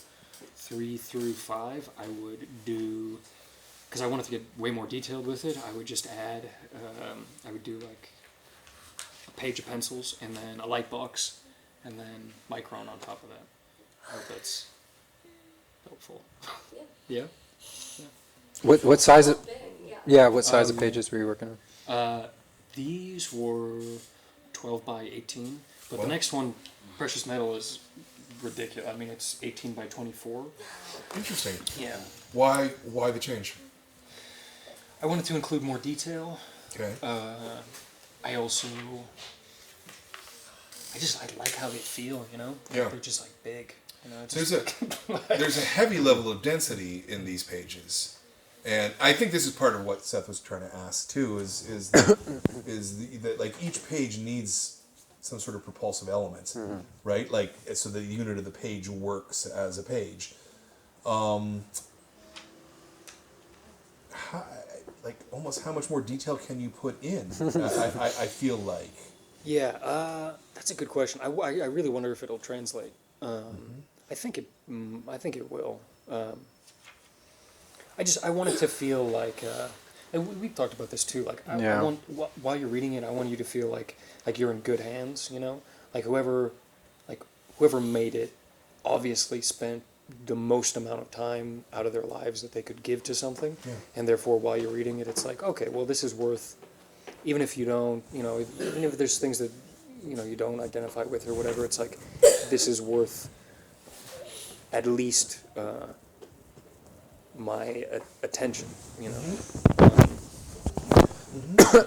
3 through 5, I would do, because I wanted to get way more detailed with it, I would just add, I would do like a page of pencils and then a light box and then Micron on top of that. I hope that's helpful. Yeah. Yeah? What size of Big, yeah. yeah? What size of pages were you working on? These were 12 by 18, but Wow. the next one, Precious Metal, is ridiculous. I mean, it's 18 by 24. Interesting. Yeah. Why the change? I wanted to include more detail. Okay. I also, I like how they feel, Yeah. They're just like big, It's There's a heavy level of density in these pages, and I think this is part of what Seth was trying to ask too. Is that like each page needs some sort of propulsive element, right? Like so the unit of the page works as a page. Almost how much more detail can you put in? I feel like. Yeah, that's a good question. I really wonder if it'll translate. I think it will. I want it to feel like, and we've talked about this too. Like, I want while you're reading it, I want you to feel like you're in good hands. Like whoever made it, obviously spent the most amount of time out of their lives that they could give to something, and therefore while you're reading it, it's like, okay, well, this is worth, even if you don't, even if there's things that you don't identify with or whatever, it's like this is worth at least my attention,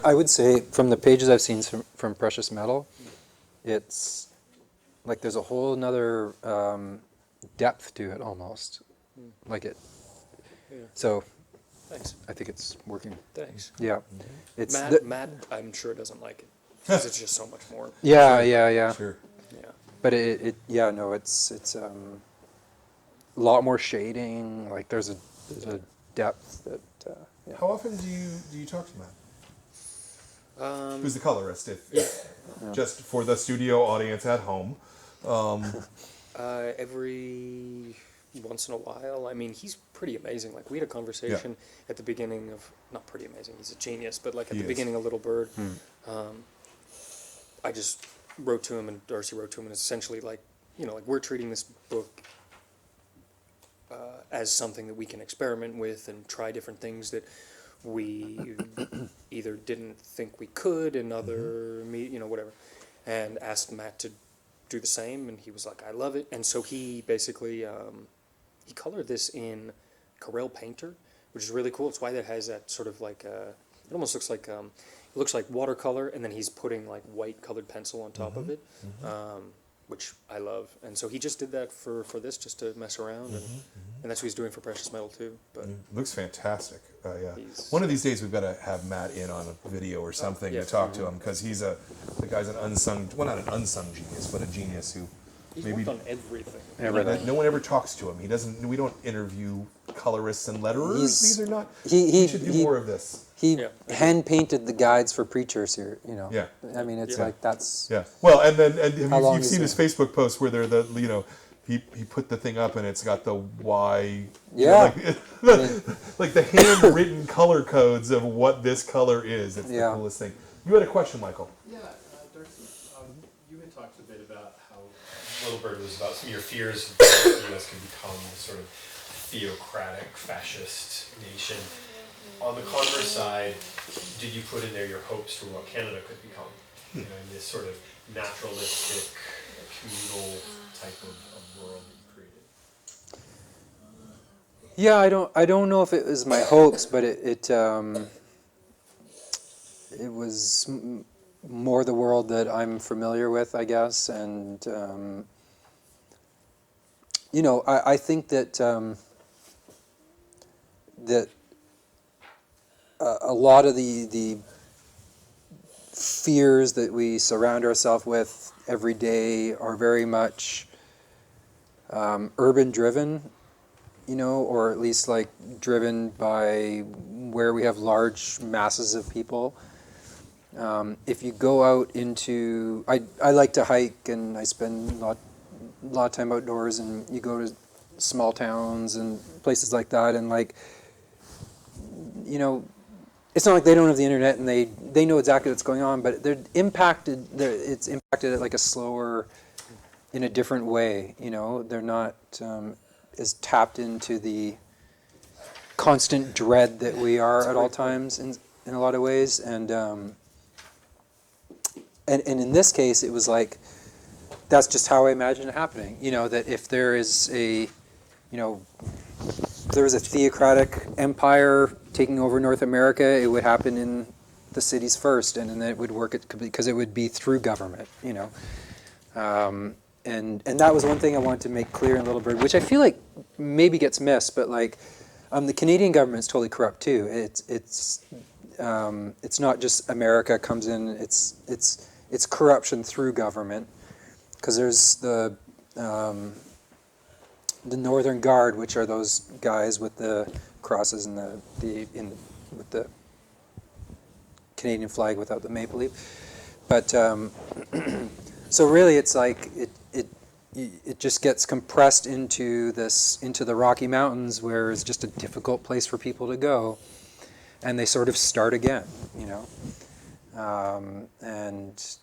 I would say from the pages I've seen from Precious Metal, it's like there's a whole nother depth to it almost, like it. Yeah. So, Thanks. I think it's working. Thanks. Yeah, it's Matt, I'm sure doesn't like it because it's just so much more. yeah. Sure. Yeah. But it's a lot more shading. Like there's a depth that How often do you talk to Matt? Who's the colorist? If just for the studio audience at home. Every once in a while. I mean, he's pretty amazing. Like, we had a conversation at the beginning of, not pretty amazing, he's a genius, but like at the beginning of Little Bird, I just wrote to him, and Darcy wrote to him, and it's essentially like, you know, like, we're treating this book as something that we can experiment with and try different things that we either didn't think we could, and other, you know, whatever, and asked Matt to do the same, and he was like, I love it. And so he basically he colored this in Corel Painter, which is really cool. It's why that has that sort of like it almost looks like it looks like watercolor, and then he's putting like white colored pencil on top of it, which I love. And so he just did that for this, just to mess around, and that's what he's doing for Precious Metal too. But Looks fantastic. Yeah. He's- One of these days we've got to have Matt in on a video or something yeah. to talk to him, because the guy's an unsung, well, not an unsung genius, but a genius who he's maybe worked on everything. Everything. no one ever talks to him. He doesn't. We don't interview colorists and letterers. He's- These are not. he- we should do more of this. He Yeah. hand painted the guides for preachers here. You know. Yeah. I mean, it's Yeah. like that's. Yeah. Well, and then How long you've is seen it? his Facebook post where they're he put the thing up and it's got the Y. Yeah. Like the handwritten color codes of what this color is. It's the Yeah. coolest thing. You had a question, Michael. Yeah, Darcy, you had talked a bit about how Little Bird was about some of your fears that the U.S. could become a sort of theocratic, fascist nation. On the converse side, did you put in there your hopes for what Canada could become? You know, in this sort of naturalistic, communal type of world that you created? Yeah, I don't know if it was my hopes, but it was more the world that I'm familiar with, I guess, and you know, I think that that a lot of the fears that we surround ourselves with every day are very much urban driven, you know, or at least like driven by where we have large masses of people. If you go out into, I like to hike, and I spend a lot of time outdoors, and you go to small towns and places like that, and like, you know, it's not like they don't have the internet and they know exactly what's going on, but it's impacted at like a slower, in a different way, you know. They're not as tapped into the constant dread that we are at all times in a lot of ways, and in this case it was like, that's just how I imagine it happening, you know, that if there is a, you know, if there was a theocratic empire taking over North America, it would happen in the cities first, and then it would work because it would be through government, you know. And that was one thing I wanted to make clear in Little Bird, which I feel like maybe gets missed, but like the Canadian government's totally corrupt too. It's not just America comes in. It's corruption through government, because there's the Northern Guard, which are those guys with the crosses and with the Canadian flag without the maple leaf. But so really, it's like it just gets compressed into the Rocky Mountains, where it's just a difficult place for people to go, and they sort of start again, you know, and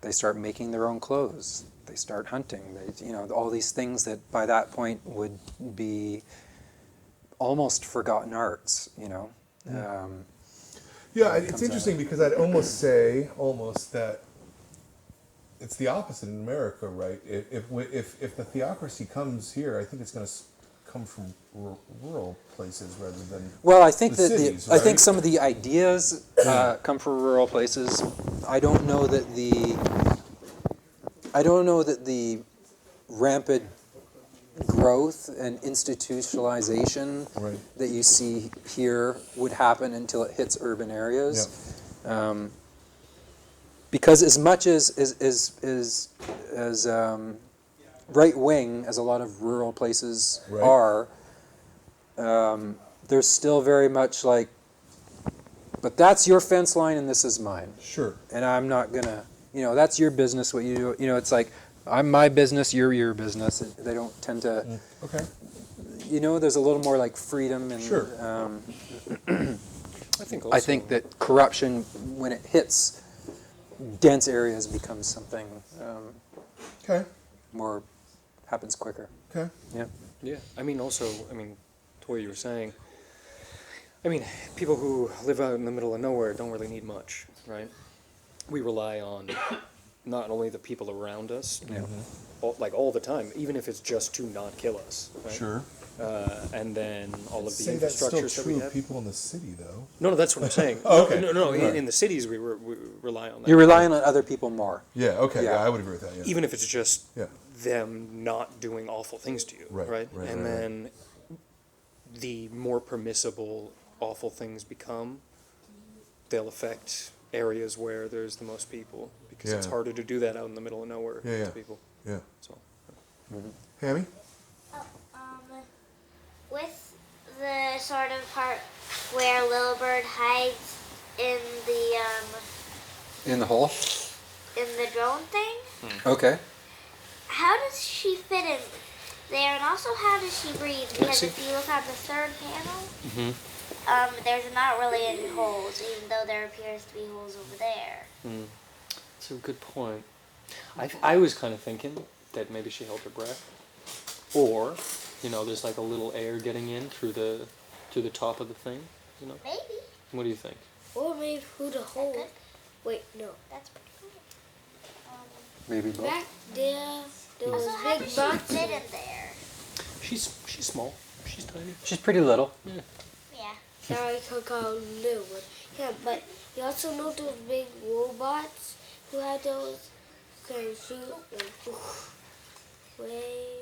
they start making their own clothes. They start hunting. They, you know, all these things that by that point would be almost forgotten arts, you know. Yeah, it's interesting because I'd almost say that it's the opposite in America, right? If the theocracy comes here, I think it's going to come from rural places rather than well, I think the that cities, I think right? some of the ideas come from rural places. I don't know that the rampant growth and institutionalization Right. that you see here would happen until it hits urban areas. Because as much as right wing as a lot of rural places Right. are, there's still very much like but that's your fence line and this is mine. Sure. And I'm not gonna, that's your business, what you do. It's like, I'm my business, you're your business. They don't tend to, Okay. there's a little more like freedom and. Sure. I I think that corruption, when it hits dense areas, becomes something Okay. more, happens quicker. Okay. Yeah. Yeah, also, to what you were saying, people who live out in the middle of nowhere don't really need much, right? We rely on not only the people around us, Yeah. all the time, even if it's just to not kill us, right? Sure. And then all of the Say that's still infrastructures that we true of have. people in the city, though. No, that's what I'm saying. Oh, okay. No, Right. in the cities we rely on that. You're relying on other people more. Yeah. Okay. Yeah. Yeah. I would agree with that. Yeah. Even if it's just Yeah. them not doing awful things to you, Right, right? right, And right, right. then the more permissible awful things become, they'll affect areas where there's the most people, because it's Yeah. harder to do that out in the middle of nowhere Yeah, yeah. to people. Yeah. So Hammy. With the sort of part where Little Bird hides in In the hole? the drone thing, Okay. how does she fit in there, and also how does she breathe? Because see. if you look on the third panel, Mm-hmm. there's not really any holes, even though there appears to be holes over there. that's a good point. I was kind of thinking that maybe she held her breath, or there's like a little air getting in through the top of the thing. Maybe. What do you think? Or maybe through the hole. Good. Wait, no. That's pretty cool. Maybe both. Back there was Also, how big does she box. fit in there? She's small. She's tiny. She's pretty little. Yeah. Sorry, I call little one. Yeah, but you also know those big robots who had those can shoot and way.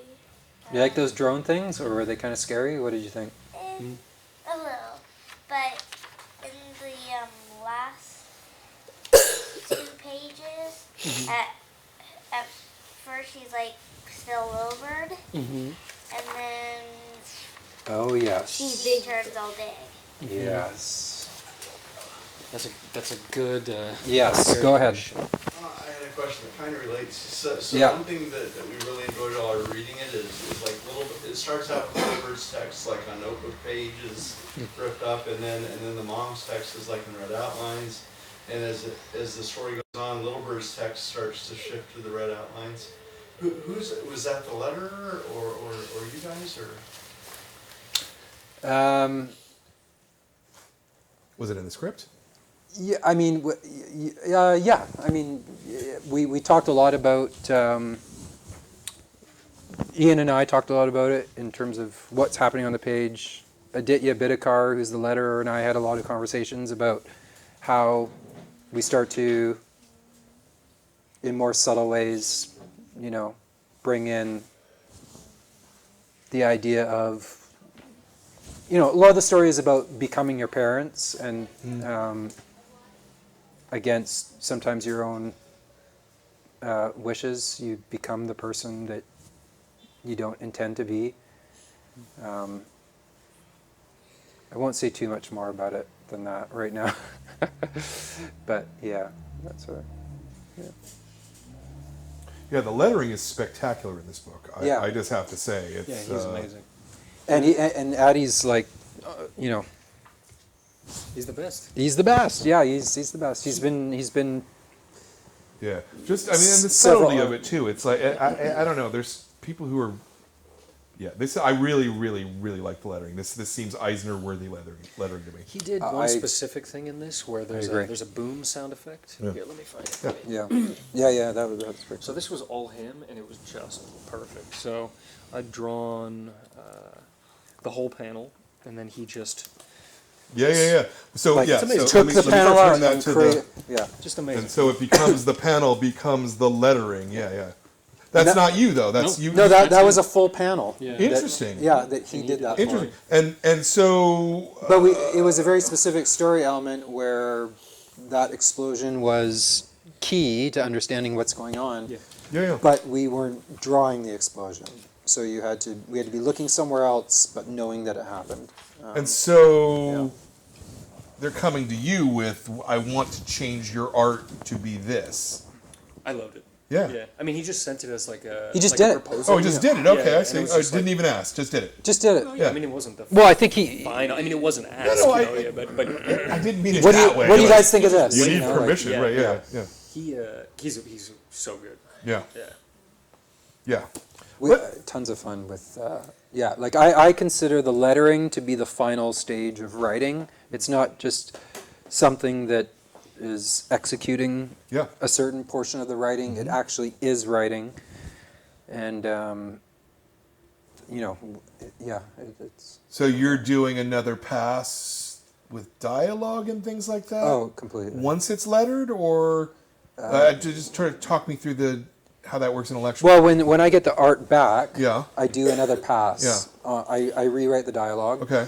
You like those drone things, or were they kind of scary? What did you think? A little. But in the last 2 pages, at first she's like still Little Bird, Mm-hmm. and then Oh yes. she turns all big. Yes. That's a good. Yes. good Go ahead. question. I had a question that kind of relates. So Yeah. one thing that we really enjoyed while we were reading it is like it starts out with Little Bird's text like on notebook pages ripped up, and then the mom's text is like in red outlines. And as the story goes on, Little Bird's text starts to shift to the red outlines. Was that the letter or you guys or? Was it in the script? Yeah, yeah. We talked a lot about, Ian and I talked a lot about it in terms of what's happening on the page. Aditya Bidikar, who's the letterer, and I had a lot of conversations about how we start to, in more subtle ways, bring in the idea of, a lot of the story is about becoming your parents and against sometimes your own wishes. You become the person that you don't intend to be. I won't say too much more about it than that right now. But yeah, that's what. Yeah. Yeah, the lettering is spectacular in this book. Yeah. I just have to say, it's. Yeah, he's amazing. And Addie's like, He's the best. he's the best. Yeah, he's the best. He's been. Yeah, and the Several subtlety of- of it too. It's like I don't know. There's people who are. Yeah, I really, really, really like the lettering. This seems Eisner-worthy lettering to me. He did I- one specific thing in this where agree. there's a boom sound effect. Yeah. Here, let me find it. Yeah. That was pretty. So this was all him, and it was just perfect. So I'd drawn the whole panel, and then he just Yeah. So Like, yeah, it's amazing. so took let the me panel turn out that and to create. Yeah. just amazing. and so it becomes the panel becomes the lettering. Yeah. That's That- not you though. That's No. you. No, that was a full panel. Yeah. That- Interesting. that he did that. For. Interesting. And so But it was a very specific story element where that explosion was key to understanding what's going on. Yeah. yeah. But we weren't drawing the explosion, so we had to be looking somewhere else, but knowing that it happened. And so they're coming to you with, I want to change your art to be this. I loved it. Yeah. Yeah. I mean, he just sent it as like a. He just like did a it. proposal. Oh, he just did it. Okay, Yeah, I and see. it was I just didn't like- even ask. Just did it. Just did it. Yeah, I mean, it wasn't the Well, I think he. final. I mean, it wasn't asked. no, you know, yeah, but I didn't mean it What do you that way. What do you Like, guys think of this? You need know, like- permission, yeah, right? Yeah, yeah, he's so good. yeah, Yeah. yeah. we, tons of fun with. Yeah, like I consider the lettering to be the final stage of writing. It's not just something that is executing Yeah. a certain portion of the writing. It actually is writing, and you know, it's So you're doing another pass with dialogue and things like that. completely. Once it's lettered, or just try to talk me through how that works intellectually. Well, when I get the art back, Yeah. I do another pass. Yeah. I rewrite the dialogue, Okay.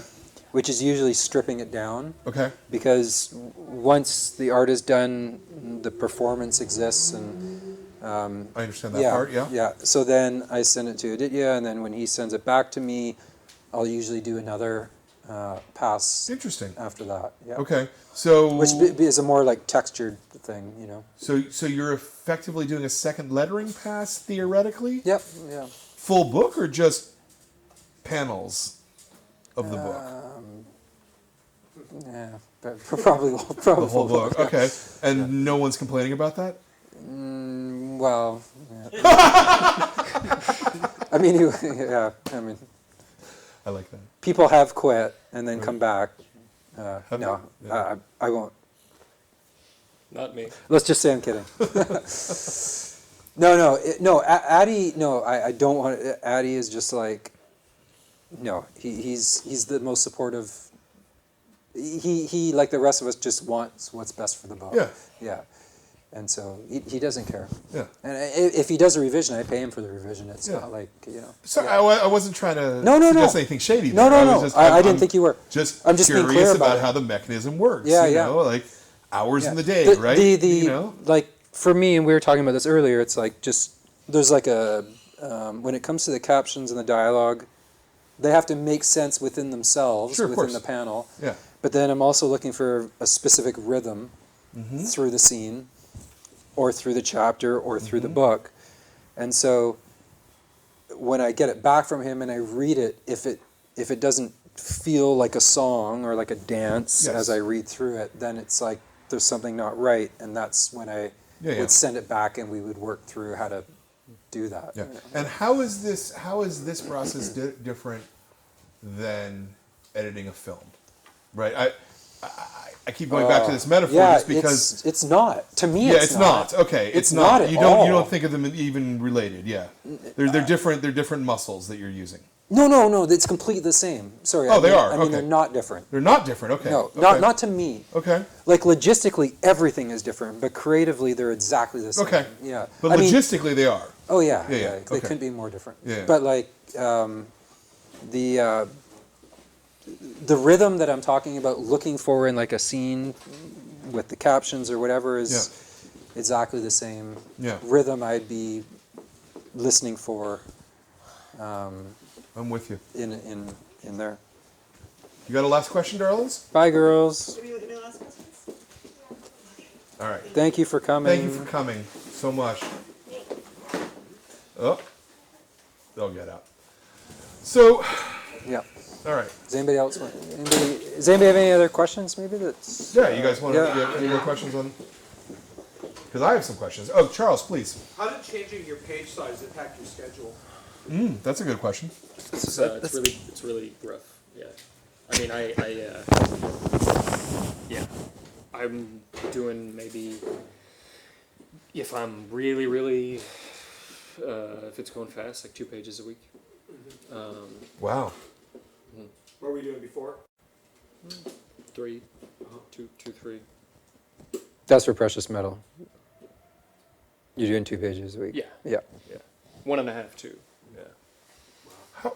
which is usually stripping it down. Okay. Because once the art is done, the performance exists, and I understand that part. Yeah. yeah. So then I send it to Aditya, and then when he sends it back to me, I'll usually do another pass Interesting. after that. Yeah. Okay. So. Which is a more like textured thing, you know. So you're effectively doing a second lettering pass theoretically. Yep. Yeah. Full book or just panels of the book? Yeah. But probably The whole full book. yeah. Okay. And no one's complaining about that. Well, yeah. I mean, yeah. I mean, I like that. people have quit and then come back. Have No, they? Yeah. I won't. Not me. Let's just say I'm kidding. No. Addy. No, I don't want. Addy is just like. No, he's the most supportive. He like the rest of us just wants what's best for the book. Yeah. Yeah. And so he doesn't care. Yeah. And if he does a revision, I pay him for the revision. It's Yeah. not like, you know. So yeah. I wasn't trying to No. suggest anything shady. No, there. no, was no. just- I didn't I'm think you were. Just I'm just being curious clear about it. how the mechanism works. Yeah, you yeah. know, like hours Yeah. in the day, right? The you know. like for me, and we were talking about this earlier. It's like just there's like a when it comes to the captions and the dialogue, they have to make sense within themselves, Sure, of within course. the panel. Yeah. But then I'm also looking for a specific rhythm Mm-hmm. through the scene, or through the chapter, or through Mm-hmm. the book, and so when I get it back from him and I read it, if it doesn't feel like a song or like a dance Yes. as I read through it, then it's like there's something not right, and that's when I Yeah. would send it back and we would work through how to do that. Yeah. And how is this process different than editing a film? Right. I keep going back to this metaphor Yeah, just because it's not. To me, it's not. Okay, it's not. at You all. don't think of them even related. Yeah. They're different. They're different muscles that you're using. No. It's completely the same. Sorry. Oh, they are, I mean, okay. they're not different. They're not different. Okay. No, Okay. not to me. Okay. Like logistically, everything is different, but creatively, they're exactly the same. Okay. Yeah. But I mean, logistically, they are. oh yeah. Yeah, Yeah. They okay. couldn't be more different. Yeah. But like the rhythm that I'm talking about, looking for in like a scene with the captions or whatever, is exactly the same Yeah. rhythm I'd be listening for I'm with you. in there. You got a last question, darlings? Bye, girls. Any last questions? All right. Thank you for coming. Thank you for coming so much. Oh, they'll get out. So, Yeah. all right. Does anybody have any other questions? Maybe that's. Yeah, you guys want to Yeah. you have any more questions on? Because I have some questions. Oh, Charles, please. How did changing your page size impact your schedule? That's a good question. It's really rough. Yeah. I mean, yeah. I'm doing maybe, if I'm really, if it's going fast, like 2 pages a week. Wow. What were you doing before? 3, 2, 3. That's for precious metal. You're doing 2 pages a week. Yeah. Yeah. 1.5, 2. Yeah.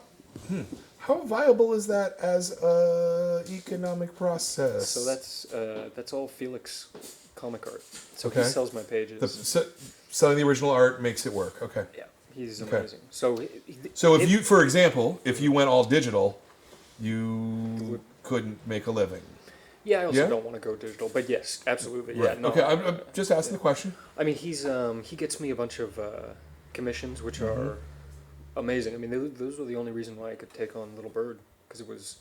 How viable is that as a economic process? So that's all Felix comic art. So Okay. he sells my pages. Selling the original art makes it work. Okay. Yeah, he's Okay. amazing. So So if you, for example, if you went all digital, you couldn't make a living. Yeah, I also Yeah? don't want to go digital, but yes, absolutely. Yeah, Right. no. Okay, I'm just asking the question. I mean, he gets me a bunch of commissions, which are amazing. I mean, those were the only reason why I could take on Little Bird, because it was.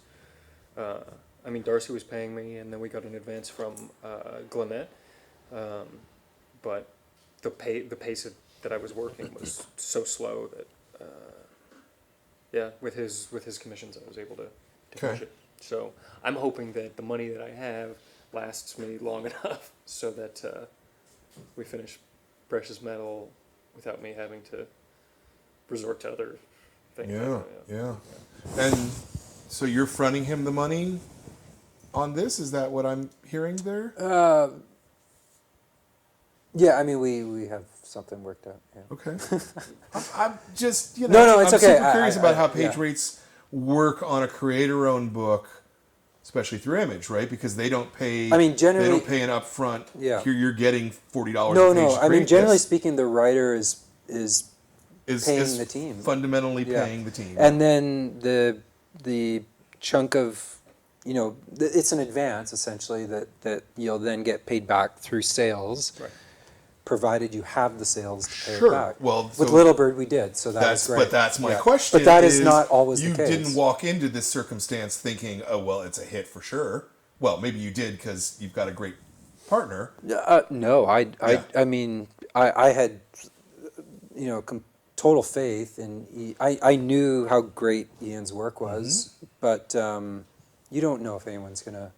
I mean, Darcy was paying me, and then we got an advance from Gwinnett, but the pace that I was working was so slow that with his commissions I was able to finish Okay. it. So I'm hoping that the money that I have lasts me long enough so that we finish Precious Metal without me having to resort to other things. Yeah. And so you're fronting him the money on this? Is that what I'm hearing there? Yeah, I mean, we have something worked out. Yeah. Okay. I'm just, No, it's I'm okay. super curious about how yeah. page rates work on a creator-owned book, especially through Image, right? Because they don't pay. I mean, generally- they don't pay an upfront. Yeah. Here you're getting $40 No, a page. to I mean, create generally this. speaking, the writer is paying the team. Fundamentally Yeah. paying the team. And then the chunk of, it's an advance essentially that you'll then get paid back through sales, Right. provided you have the sales to pay Sure. it back. Well, with so Little Bird we did, so that's was great. but that's my Yeah. question. But that is not always you the case. didn't walk into this circumstance thinking, oh well, it's a hit for sure. Well, maybe you did because you've got a great partner. No, I mean, I had, total faith in. I knew how great Ian's work was, but you don't know if anyone's gonna,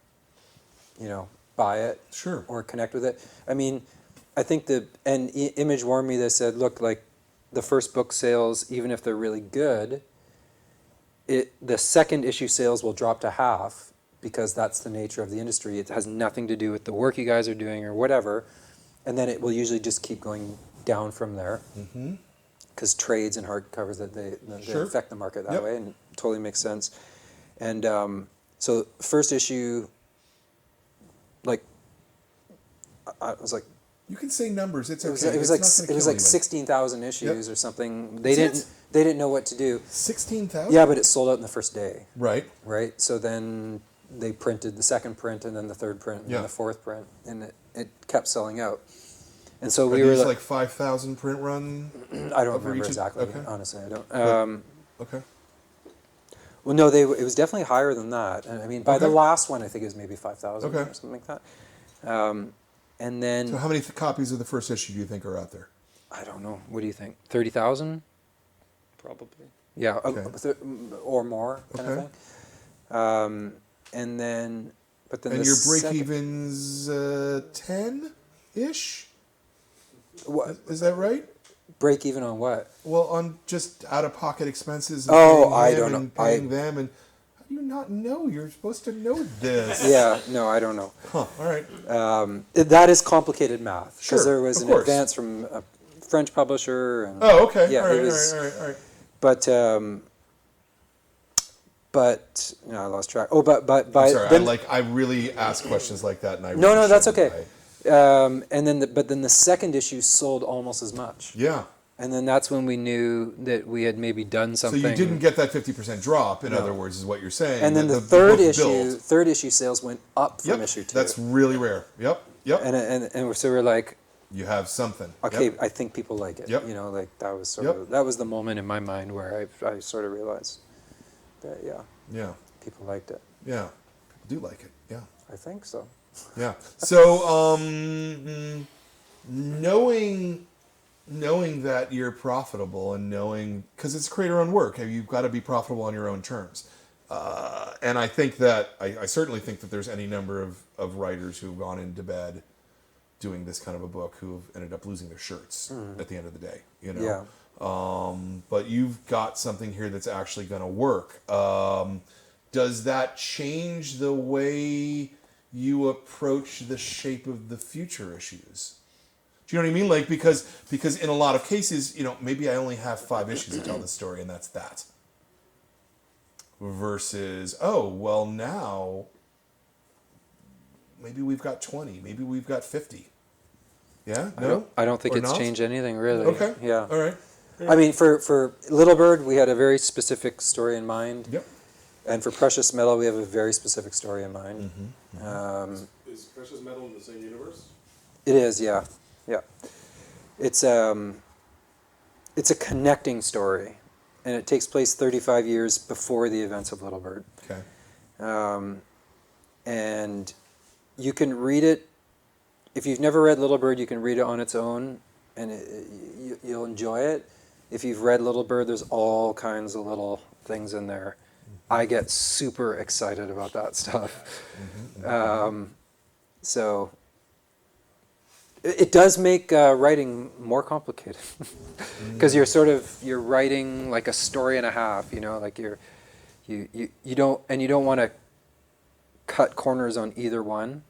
buy it, Sure. or connect with it. I mean, I think Image warned me. They said, look, like the first book sales, even if they're really good, the second issue sales will drop to half, because that's the nature of the industry. It has nothing to do with the work you guys are doing or whatever, and then it will usually just keep going down from there. Because trades and hardcovers they Sure. affect the market that Yep. way, and it totally makes sense. And so first issue, like I was like, You can say numbers. It's it okay. was It's like not gonna it was kill like anybody. 16,000 issues or something. They That's didn't they didn't know what to do. 16,000. Yeah, but it sold out in the first day. Right. Right? So then they printed the second print, and then the third print, and Yeah. then the fourth print, and it kept selling out. And so Are we were these like 5,000 print run? I don't of remember each- exactly, okay. honestly, I don't. Okay. Well, no, it was definitely higher than that. I mean, by the Okay. last one, I think it was maybe 5,000 Okay. or something like that. And then, So how many copies of the first issue do you think are out there? I don't know, what do you think? 30,000? Probably. Yeah, Okay. or more kind Okay. of thing. And then, but then And the your break second- even's 10-ish? What, Is that right? break even on what? Well, on just out-of-pocket expenses. And Oh, paying I him don't and know. paying them, and how do you not know? You're supposed to know this. Yeah, no, I don't know. Huh. All right. That is complicated math, because Sure, there was of an course. advance from a French publisher. And, Oh, okay. Yeah, all right. it was, All right. All right. but no, I lost track. Oh, but by I'm sorry. then, I really ask questions like that, and I no, really that's shouldn't. okay. And then, but then the second issue sold almost as much, Yeah. and then that's when we knew that we had maybe done So something. you didn't get that 50% drop. In No. other words, is what you're saying. And then that the third book issue, built. sales went up from Yep. issue 2. That's really rare. Yep. Yep. and so we're like, You have something. okay, Yep. I think people like it. Yep. Like that was sort Yep. of, that was the moment in my mind where I sort of realized that Yeah. people liked it. Yeah. People do like it. Yeah. I think so. Yeah. So, knowing that you're profitable and knowing, because it's creator-owned work, you've got to be profitable on your own terms. And I think that, I certainly think that there's any number of writers who've gone into bed doing this kind of a book who've ended up losing their shirts at the end of the day, Yeah. But you've got something here that's actually going to work. Does that change the way you approach the shape of the future issues? Do you know what I mean? Like, because in a lot of cases, maybe I only have 5 issues to tell this story, and that's that. Versus, oh, well, now maybe we've got 20, maybe we've got 50. Yeah? No? I don't think Or it's not? changed anything really. Okay. Yeah. All right. I mean, for Little Bird, we had a very specific story in mind. Yep. And for Precious Metal, we have a very specific story in mind. Is Precious Metal in the same universe? It is, yeah. It's a connecting story, and it takes place 35 years before the events of Little Bird. Okay. And you can read it. If you've never read Little Bird, you can read it on its own, and you'll enjoy it. If you've read Little Bird, there's all kinds of little things in there. I get super excited about that stuff. So it does make writing more complicated because you're writing like a story and a half. Like you don't want to cut corners on either one.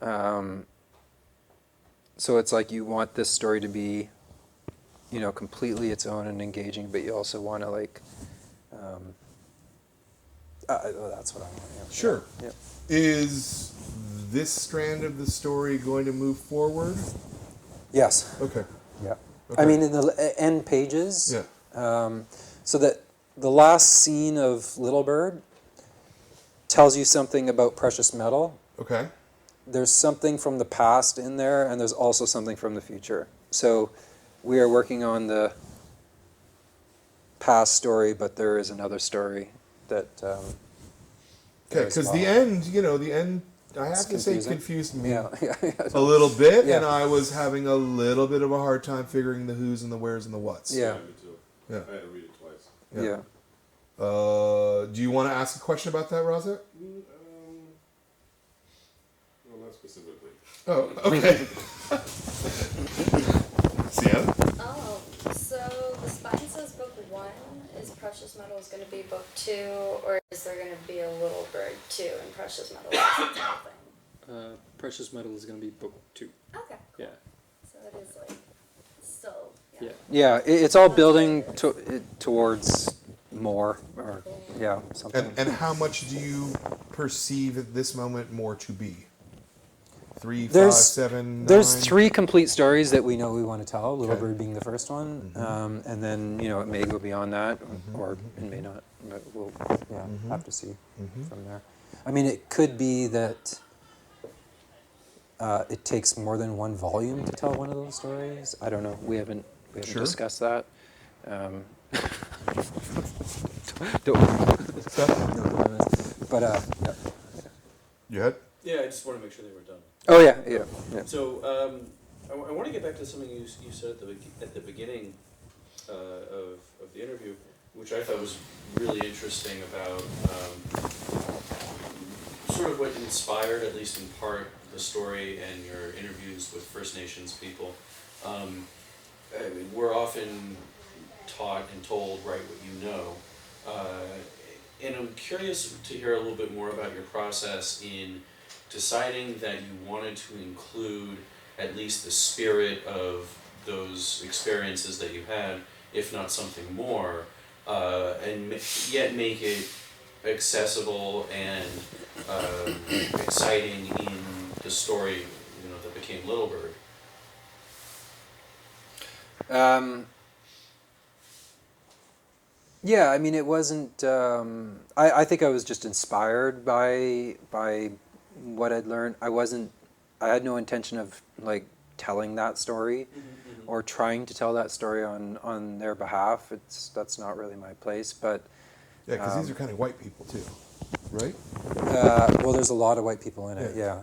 So it's like you want this story to be, completely its own and engaging, but you also want to that's what I want. Yeah. Sure. Yeah. Is this strand of the story going to move forward? Yes. Okay. Yeah. Okay. I mean, in the end pages. Yeah. So that the last scene of Little Bird tells you something about Precious Metal. Okay. There's something from the past in there, and there's also something from the future. So we are working on the past story, but there is another story that. Okay, because the end, I have to say, confusing. confused me Yeah. a little bit, Yeah. and I was having a little bit of a hard time figuring the who's and the where's and the what's. Yeah. Me too. Yeah. I had to read it twice. Yeah. Do you want to ask a question about that, Raza? Well, not specifically. Oh, okay. Sienna? Oh, so the spine says book 1. Is Precious Metal is going to be book 2, or is there going to be a Little Bird 2 and Precious Metal is its own thing? Precious Metal is going to be book 2. Okay, Yeah. so it is like still. Yeah. Yeah, it's all building towards more, or something. And how much do you perceive at this moment more to be? 3, 5, There's 7, 9? There's 3 complete stories that we know we want to tell. Little Bird being the first one, and then it may go beyond that, or it may not. But we'll have to see from there. I mean, it could be that it takes more than one volume to tell one of those stories. I don't know. We haven't Sure. discussed that. But yeah. You had? Yeah, I just want to make sure they were done. Oh yeah. So I want to get back to something you said at the beginning of the interview, which I thought was really interesting about sort of what inspired, at least in part, the story and your interviews with First Nations people. I mean, we're often taught and told, write what you know. And I'm curious to hear a little bit more about your process in deciding that you wanted to include at least the spirit of those experiences that you had, if not something more, and yet make it accessible and exciting in the story, that became Little Bird. Yeah, I mean, it wasn't. I think I was just inspired by what I'd learned. I had no intention of telling that story or trying to tell that story on their behalf. That's not really my place. But Yeah, because these are kind of white people too, right? well, there's a lot of white people in it. Yeah.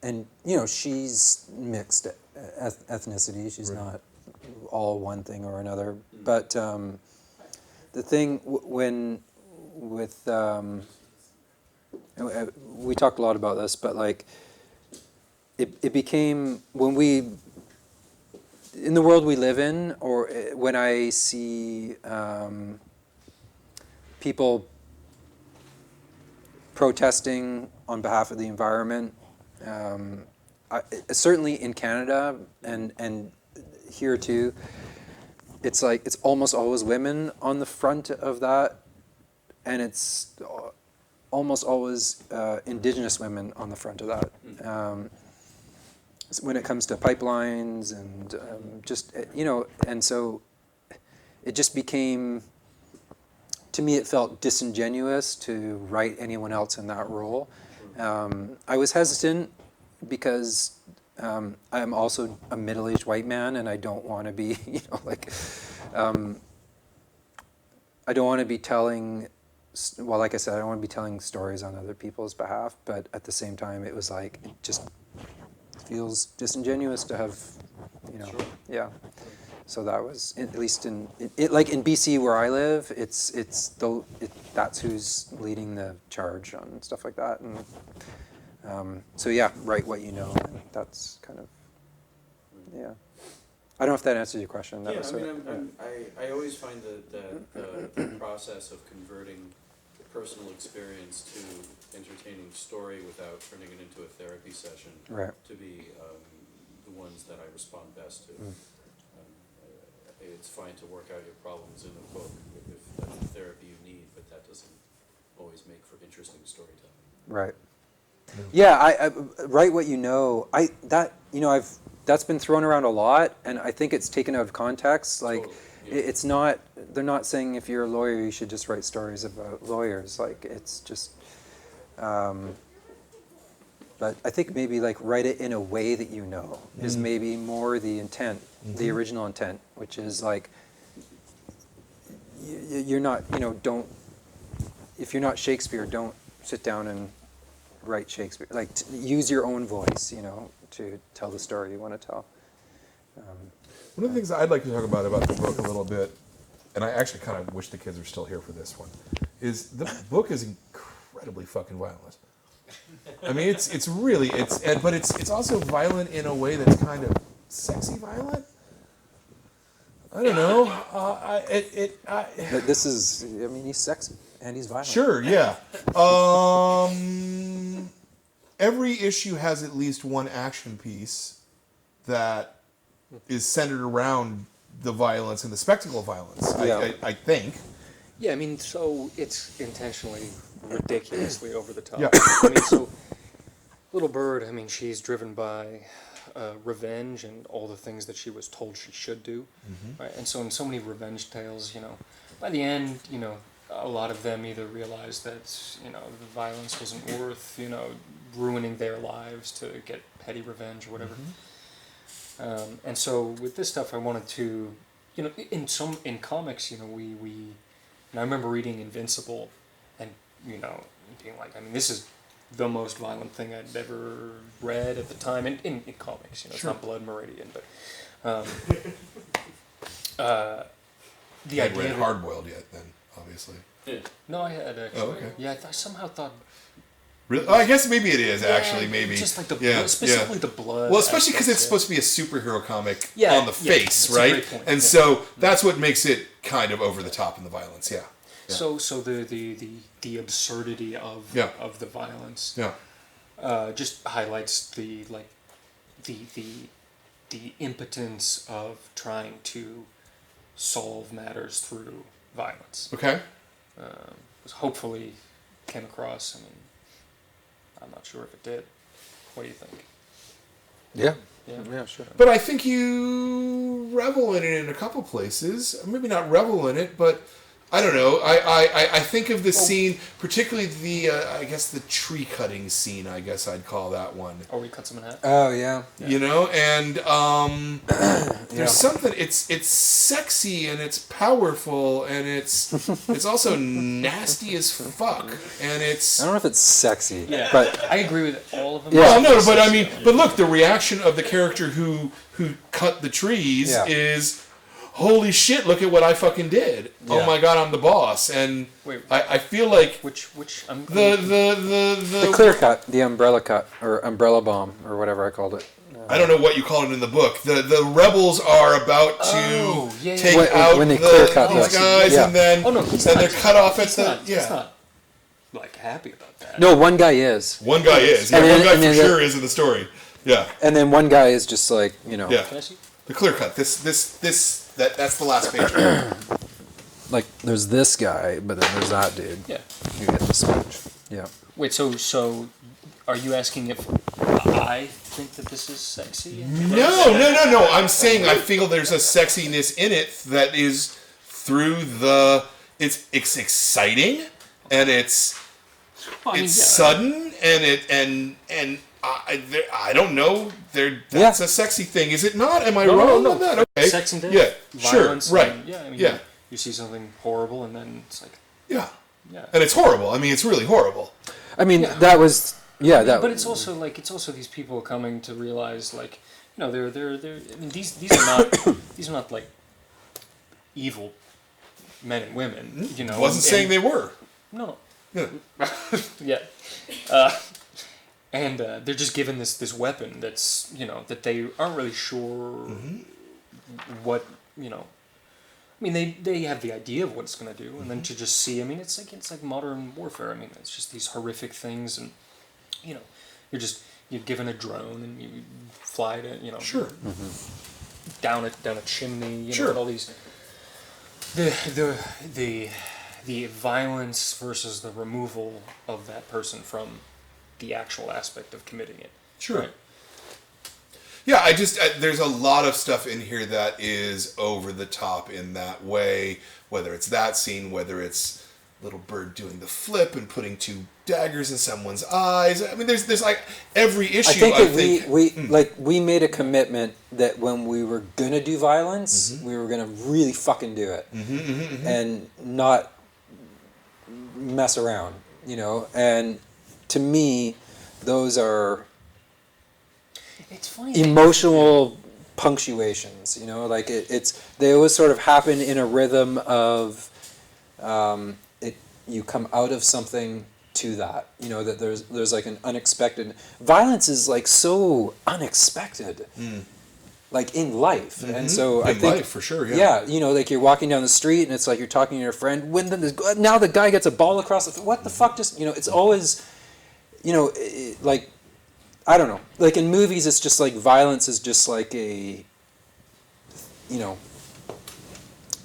And she's mixed ethnicity. She's not all one thing or another. But the thing we talked a lot about this, but it became in the world we live in, or when I see people protesting on behalf of the environment, certainly in Canada and here too, it's almost always women on the front of that, and it's almost always Indigenous women on the front of that. When it comes to pipelines and and so it just became to me it felt disingenuous to write anyone else in that role. I was hesitant because I'm also a middle-aged white man, and I don't want to be, I don't want to be telling, well, like I said, I don't want to be telling stories on other people's behalf, but at the same time, it was like, it just feels disingenuous to have, yeah. So that was, at least in BC where I live, that's who's leading the charge on stuff like that, and so yeah, write what you know. And that's kind of, yeah. I don't know if that answers your question. That was I always find the process of converting personal experience to entertaining story without turning it into a therapy session to be the ones that I respond best to. It's fine to work out your problems in a book if that's the therapy you need, but that doesn't always make for interesting storytelling. Right. Yeah, I write what you know. That's been thrown around a lot, and I think it's taken out of context. Like, totally. Yeah. It's not. They're not saying if you're a lawyer, you should just write stories about lawyers. Like, it's just. But I think maybe like write it in a way that you know is maybe more the intent, the original intent, which is like you're not, don't, if you're not Shakespeare, don't sit down and write Shakespeare. Like use your own voice, to tell the story you want to tell. One of the things I'd like to talk about the book a little bit, and I actually kind of wish the kids were still here for this one, is the book is incredibly fucking violent. I mean, but it's also violent in a way that's kind of sexy violent. I don't know. But this is, he's sexy and he's violent. Sure, yeah. Every issue has at least one action piece that is centered around the violence and the spectacle of violence. Yeah. I think. Yeah, so it's intentionally ridiculously over the top. Yeah. So Little Bird, she's driven by revenge and all the things that she was told she should do. Right? And so in so many revenge tales, by the end, a lot of them either realize that, the violence wasn't worth, ruining their lives to get petty revenge or whatever. And so with this stuff, I wanted to, in comics, we and I remember reading Invincible and, being like, this is the most violent thing I'd ever read at the time in comics. It's not Blood Meridian, but the I'd read Hard Boiled yet then, obviously. Yeah. No, I had actually. Oh, okay. Yeah, I somehow thought. Really? Oh, I guess maybe it is actually. Maybe just like the blood, specifically the blood. Well, especially because it's supposed to be a superhero comic on the face, that's right? A great point. And so that's what makes it kind of over the top in the violence. Yeah. So the absurdity of the violence just highlights the impotence of trying to solve matters through violence. Okay. Hopefully came across. I'm not sure if it did. What do you think? Yeah, sure. But I think you revel in it in a couple places. Maybe not revel in it, but I don't know. I think of the scene, particularly I guess the tree cutting scene, I guess I'd call that one. Or we cut some in half. Oh, yeah. And there's something, it's sexy and it's powerful and it's also nasty as fuck. And it's... I don't know if it's sexy, but... I agree with all of them. Well, no, but look, the reaction of the character who cut the trees is... Holy shit, look at what I fucking did. Yeah. Oh my god, I'm the boss. And I feel like... Which the clear cut, the umbrella cut, or umbrella bomb, or whatever I called it. I don't know what you call it in the book. The rebels are about to take out when they clear cut these guys, and then they're cut off at the... He's not, happy about that. No, one guy is. One guy is. Yeah, one guy for sure is in the story. Yeah. And then one guy is just like, Yeah. Can I see? The clear cut. That's the last page. Like, there's this guy, but then there's that dude. Yeah. You get the switch. Yeah. Wait, so are you asking if I think that this is sexy? No. I'm saying I feel there's a sexiness in it that is through the it's exciting and it's Well, I mean, sudden and I don't know. That's a sexy thing, is it not? Am I wrong on that? Okay. Sex and death, Yeah, violence, sure, right. and, I mean, Yeah. you see something horrible, and then it's like, Yeah. yeah. And it's horrible. I mean, it's really horrible. I mean, that was But it's also like these people coming to realize, like, you know, they're. I mean, these are not like evil men and women. You know, Wasn't saying they were. No. Yeah. Yeah. And they're just given this weapon that's, you know, that they aren't really sure what, you know. I mean, they have the idea of what it's going to do, and then to just see, I mean, it's like modern warfare. I mean, it's just these horrific things, and, you know, you're given a drone and you fly to, you know, Sure. down a chimney, you Sure. know, and all these the violence versus the removal of that person from the actual aspect of committing it. Sure. Right? Yeah, there's a lot of stuff in here that is over the top in that way, whether it's that scene, whether it's little bird doing the flip and putting two daggers in someone's eyes. I mean, there's like every issue. I think we made a commitment that when we were gonna do violence, we were gonna really fucking do it, and not mess around, you know. And to me, those are It's funny. emotional punctuations, you know. Like they always sort of happen in a rhythm of you come out of something to that, you know, that there's like an unexpected violence is like so unexpected, like in life, and so I think life, for sure, yeah, you know, like you're walking down the street and it's like you're talking to your friend when now the guy gets a ball across what the fuck, just, you know, it's always, you know, like I don't know, like in movies it's just like violence is just like a, you know,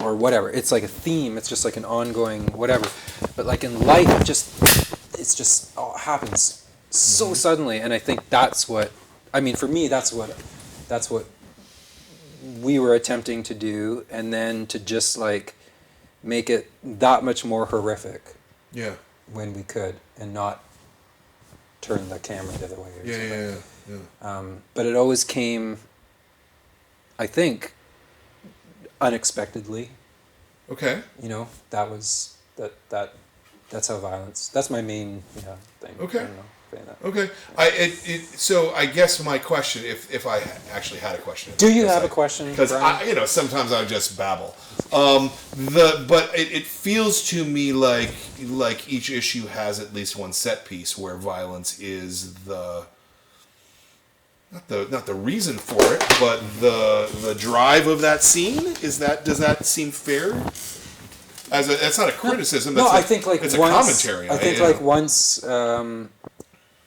or whatever, it's like a theme, it's just like an ongoing whatever, but like in life it's just all happens so suddenly, and I think that's what, I mean, for me that's what we were attempting to do, and then to just like make it that much more horrific when we could, and not turn the camera the other way or something. Yeah. But it always came, I think, unexpectedly. Okay. You know, that's how violence, that's my main thing. Okay. I don't know, saying that. Okay. So I guess my question, if I actually had a question. Do you have a question? Because Brian? sometimes I just babble. But it feels to me like each issue has at least one set piece where violence is not the reason for it, but the drive of that scene. Does that seem fair? That's not a criticism. No, That's I think like it's once, a commentary. I think like once.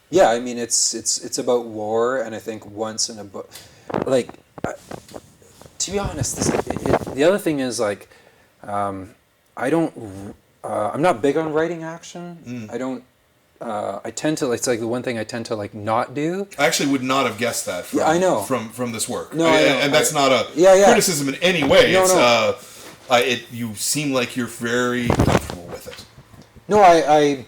Yeah, I mean it's about war, and I think once in a book, like to be honest, the other thing is like I don't. I'm not big on writing action. I don't. I tend to. It's like the one thing I tend to like not do. I actually would not have guessed that. I know from this work. No, I know. And that's not a criticism in any way. No, it's you seem like you're very comfortable with it. No, I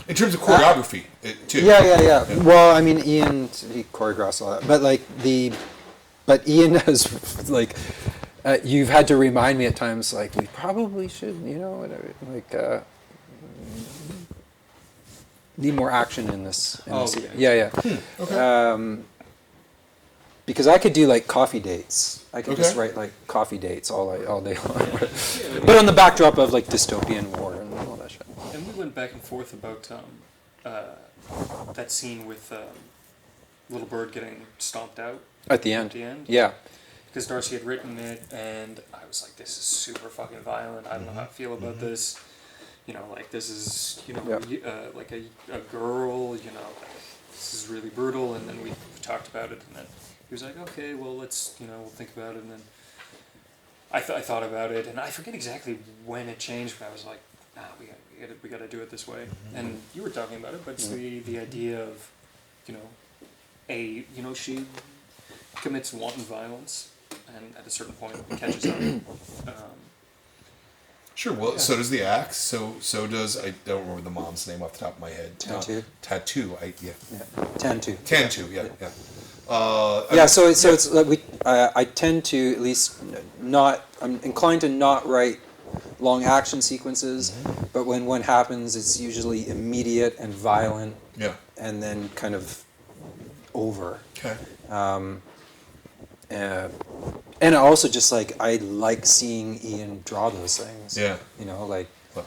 in terms of choreography, too. Yeah. Well, I mean, Ian, he choreographs all that, but Ian has like. You've had to remind me at times, like, we probably should, you know, whatever, like, need more action in this. Yeah. Okay. Because I could do like coffee dates. I could just write like coffee dates all day long. But on the backdrop of like dystopian war and all that shit. And we went back and forth about that scene with little bird getting stomped out At the end. Yeah. Because Darcy had written it, and I was like, this is super fucking violent. I don't know how I feel about this. You know, like, this is, you know, like a girl, you know, this is really brutal. And then we talked about it, and then he was like, okay, well, let's, you know, we'll think about it. And then I thought about it, and I forget exactly when it changed, but I was like, nah, we got to do it this way. And you were talking about it, but it's the idea of, you know, she commits wanton violence, and at a certain point catches up. Sure. Well, so does the axe. So does, I don't remember the mom's name off the top of my head. Tattoo. Tattoo. Yeah. Tantu. Tantu. Yeah. Yeah. Yeah, so it's like I tend to at least not. I'm inclined to not write long action sequences, but when one happens, it's usually immediate and violent, Yeah. and then kind of over. Okay. And also just like I like seeing Ian draw those things. Yeah. You know, like Well-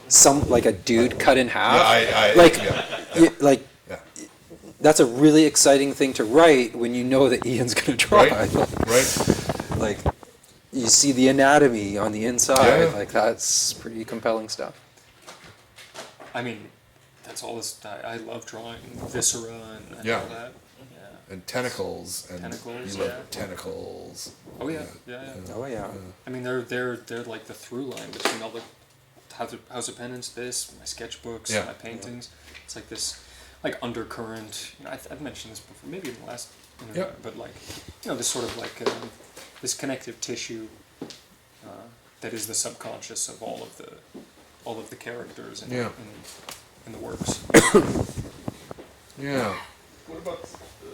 like a dude cut in half. Yeah. like Yeah. like Yeah. that's a really exciting thing to write when you know that Ian's going to draw Right. it. Right. Like you see the anatomy on the inside. Yeah. Like that's pretty compelling stuff. I mean, that's all this. I love drawing viscera and Yeah. all that. Yeah. And tentacles. And Tentacles, You love yeah. tentacles. Oh yeah. Yeah. Oh yeah. I mean, they're like the through line between all the House of Penance, this, my sketchbooks, Yeah. my paintings. It's like this, like undercurrent. You know, I've mentioned this before, maybe in the last interview, Yeah. but like, you know, this sort of like this connective tissue that is the subconscious of all of the characters in, Yeah. in the works. Yeah. What about,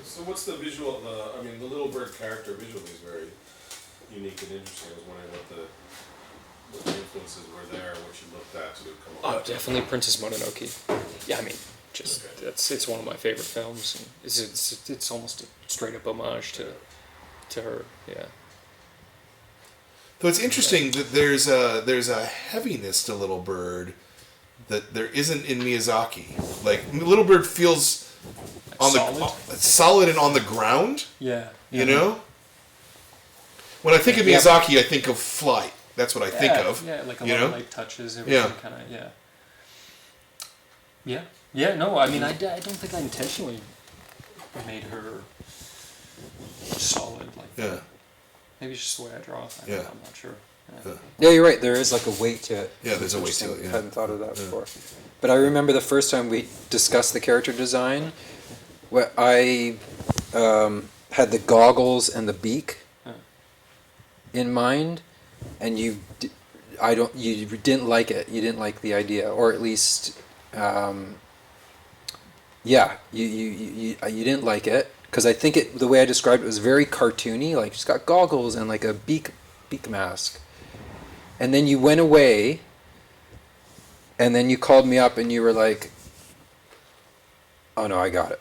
so what's the visual, I mean, the little bird character visually is very unique and interesting. I was wondering what the influences were there, what you looked at to come Oh, up. definitely Princess Mononoke. Yeah, I mean, just it's one of my favorite films. And it's almost a straight up homage to her. Yeah. Though it's interesting that there's a heaviness to Little Bird that there isn't in Miyazaki. Like Little Bird feels on Solid? solid and on the ground. Yeah. You know. When I think of Miyazaki, I think of Flight. That's what I think of. Yeah, like a you lot know? of light touches, everything kind of, yeah. Yeah. Yeah, no, I mean, I don't think I intentionally made her solid like Yeah. that. Maybe it's just the way I draw. Yeah. I'm not sure. Yeah. Yeah, you're right. There is like a weight to it. Yeah, there's a weight to it, Interesting. yeah. I hadn't thought of that before. But I remember the first time we discussed the character design, where I had the goggles and the beak in mind, and you didn't like it. You didn't like the idea, or at least, you didn't like it because I think the way I described it was very cartoony. Like she's got goggles and like a beak mask, and then you went away, and then you called me up and you were like, "Oh no, I got it,"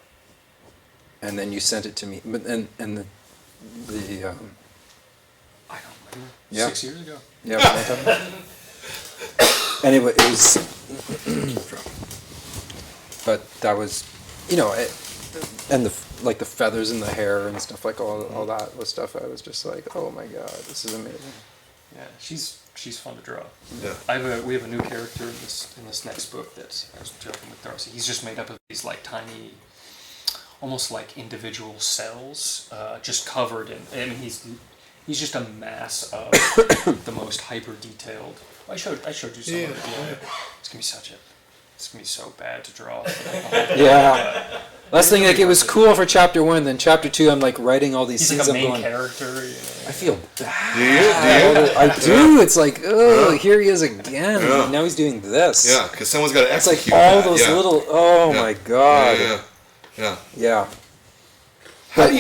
and then you sent it to me. But and the I don't remember. Yeah. 6 years ago. yeah, and it was, but that was, you know, and the feathers in the hair and stuff like all that was stuff. I was just like, oh my god, this is amazing. Yeah, she's fun to draw. Yeah. We have a new character in this next book that I was joking with Darcy. He's just made up of these like tiny, almost like individual cells, just covered in. I mean, he's just a mass of the most hyper detailed. I showed you some of it. Yeah. It's gonna be so bad to draw. Yeah. Last thing, like it was cool for chapter 1, then chapter 2, I'm like writing all these He's scenes. like a I'm main going, character. You know. I feel bad. Do you? I do. It's like, oh, here he is again. Yeah. Now he's doing this. Yeah, because someone's got to It's execute like all that. those Yeah. little. Oh Yeah. my god. Yeah. Yeah.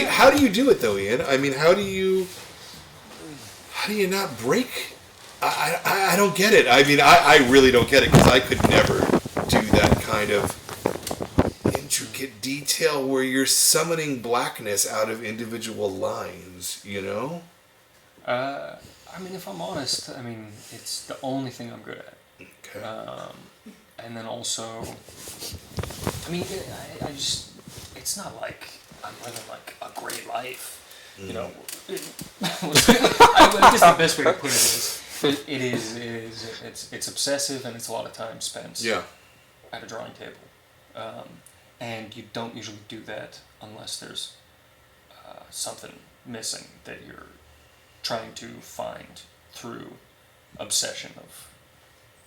How do you do it though, Ian? I mean, how do you not break? I don't get it. I mean, I really don't get it because I could never do that kind of intricate detail where you're summoning blackness out of individual lines, you know? I mean, if I'm honest, I mean, it's the only thing I'm good at. Okay. And then also, I mean, I just, it's not like I'm living like a great life, you know. I guess the best way to put it is, it's obsessive and it's a lot of time spent Yeah. at a drawing table. And you don't usually do that unless there's something missing that you're trying to find through obsession of